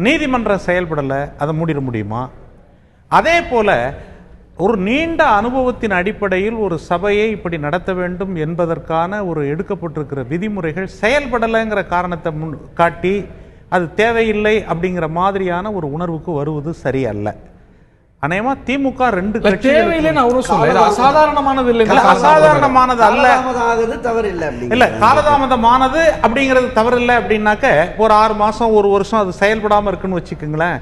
நீதிமன்றம் செயல்படலை, அதை மூடிட முடியுமா? அதே போல் ஒரு நீண்ட அனுபவத்தின் அடிப்படையில் ஒரு சபையை இப்படி நடத்த வேண்டும் என்பதற்கான ஒரு எடுக்கப்பட்டிருக்கிற விதிமுறைகள் செயல்படலைங்கிற காரணத்தை காட்டி அது தேவையில்லை அப்படிங்கிற மாதிரியான ஒரு உணர்வுக்கு வருவது சரியல்ல. அநேகமா திமுக 2 அசாதாரணமானது அல்ல, காலதாமதமானது அப்படிங்கிறது தவறு இல்லை. அப்படின்னாக்க ஒரு 6 மாசம் 1 வருஷம் அது செயல்படாம இருக்குன்னு வச்சுக்கோங்களேன்,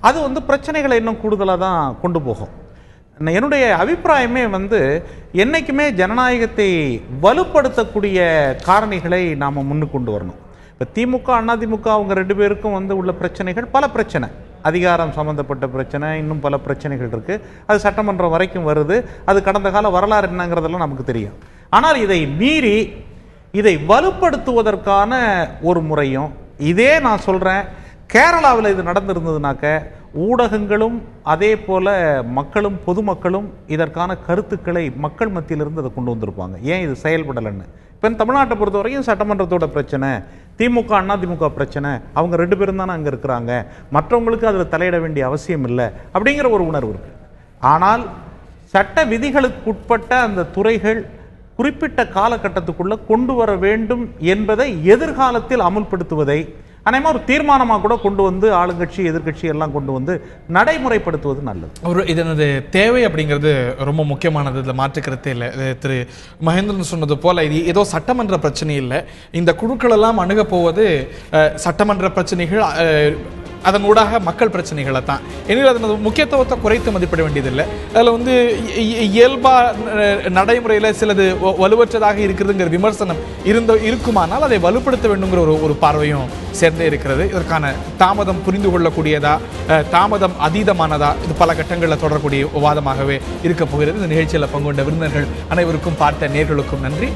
அது வந்து பிரச்சனைகளை இன்னும் கூடுதலாக தான் கொண்டு போகும். என்னுடைய அபிப்பிராயமே வந்து என்னைக்குமே ஜனநாயகத்தை வலுப்படுத்தக்கூடிய காரணிகளை நாம் முன்னு கொண்டு வரணும். இப்போ திமுக அதிமுக அவங்க 2 பேருக்கும் வந்து உள்ள பிரச்சனைகள் பல பிரச்சனை, அதிகாரம் சம்பந்தப்பட்ட பிரச்சனை, இன்னும் பல பிரச்சனைகள் இருக்குது. அது சட்டமன்றம் வரைக்கும் வருது. அது கடந்த கால வரலாறு என்னங்கிறதெல்லாம் நமக்கு தெரியும். ஆனால் இதை மீறி இதை வலுப்படுத்துவதற்கான ஒரு முறையும் இதே நான் சொல்கிறேன். கேரளாவில் இது நடந்திருந்ததுனாக்க ஊடகங்களும் அதே போல் மக்களும் பொதுமக்களும் இதற்கான கருத்துக்களை மக்கள் மத்தியிலிருந்து அதை கொண்டு வந்திருப்பாங்க. ஏன் இது செயல்படலைன்னு. இப்போ தமிழ்நாட்டை பொறுத்த வரைக்கும் சட்டமன்றத்தோட பிரச்சனை, திமுக அதிமுக பிரச்சனை, அவங்க 2 பேரும் தானே அங்கே இருக்கிறாங்க, மற்றவங்களுக்கு அதில் தலையிட வேண்டிய அவசியம் இல்லை அப்படிங்கிற ஒரு உணர்வு இருக்குது. ஆனால் சட்ட விதிகளுக்கு உட்பட்ட அந்த துறைகள் குறிப்பிட்ட காலகட்டத்துக்குள்ளே கொண்டு வர வேண்டும் என்பதை எதிர்காலத்தில் அமுல்படுத்துவதை அனைமா ஒரு தீர்மானமாக கூட கொண்டு வந்து ஆளுங்கட்சி எதிர்கட்சி எல்லாம் கொண்டு வந்து நடைமுறைப்படுத்துவது நல்லது. ஒரு இதனது தேவை அப்படிங்கிறது ரொம்ப முக்கியமானது, இதில் மாற்றுக்கிறதே இல்லை. திரு மகேந்திரன் சொன்னது போல இது ஏதோ சட்டமன்ற பிரச்சனை இல்லை. இந்த குழுக்கள் எல்லாம் அணுக போவது சட்டமன்ற பிரச்சனைகள் அதன் ஊடாக மக்கள் பிரச்சனைகளை தான். எனவே அதனது முக்கியத்துவத்தை குறைத்து மதிப்பிட வேண்டியதில்லை. அதில் வந்து இயல்பா நடைமுறையில் சிலது வலுவற்றதாக இருக்கிறதுங்கிற விமர்சனம் இருக்குமானால் அதை வலுப்படுத்த வேண்டுங்கிற ஒரு பார்வையும் சேர்ந்தே இருக்கிறது. இதற்கான தாமதம் புரிந்து கொள்ளக்கூடியதா, தாமதம் அதீதமானதா, இது பல கட்டங்களில் தொடரக்கூடிய விவாதமாகவே இருக்க போகிறது. இந்த நிகழ்ச்சியில் பங்கு கொண்ட விருந்தினர்கள் அனைவருக்கும், பார்த்த நேர்களுக்கும் நன்றி.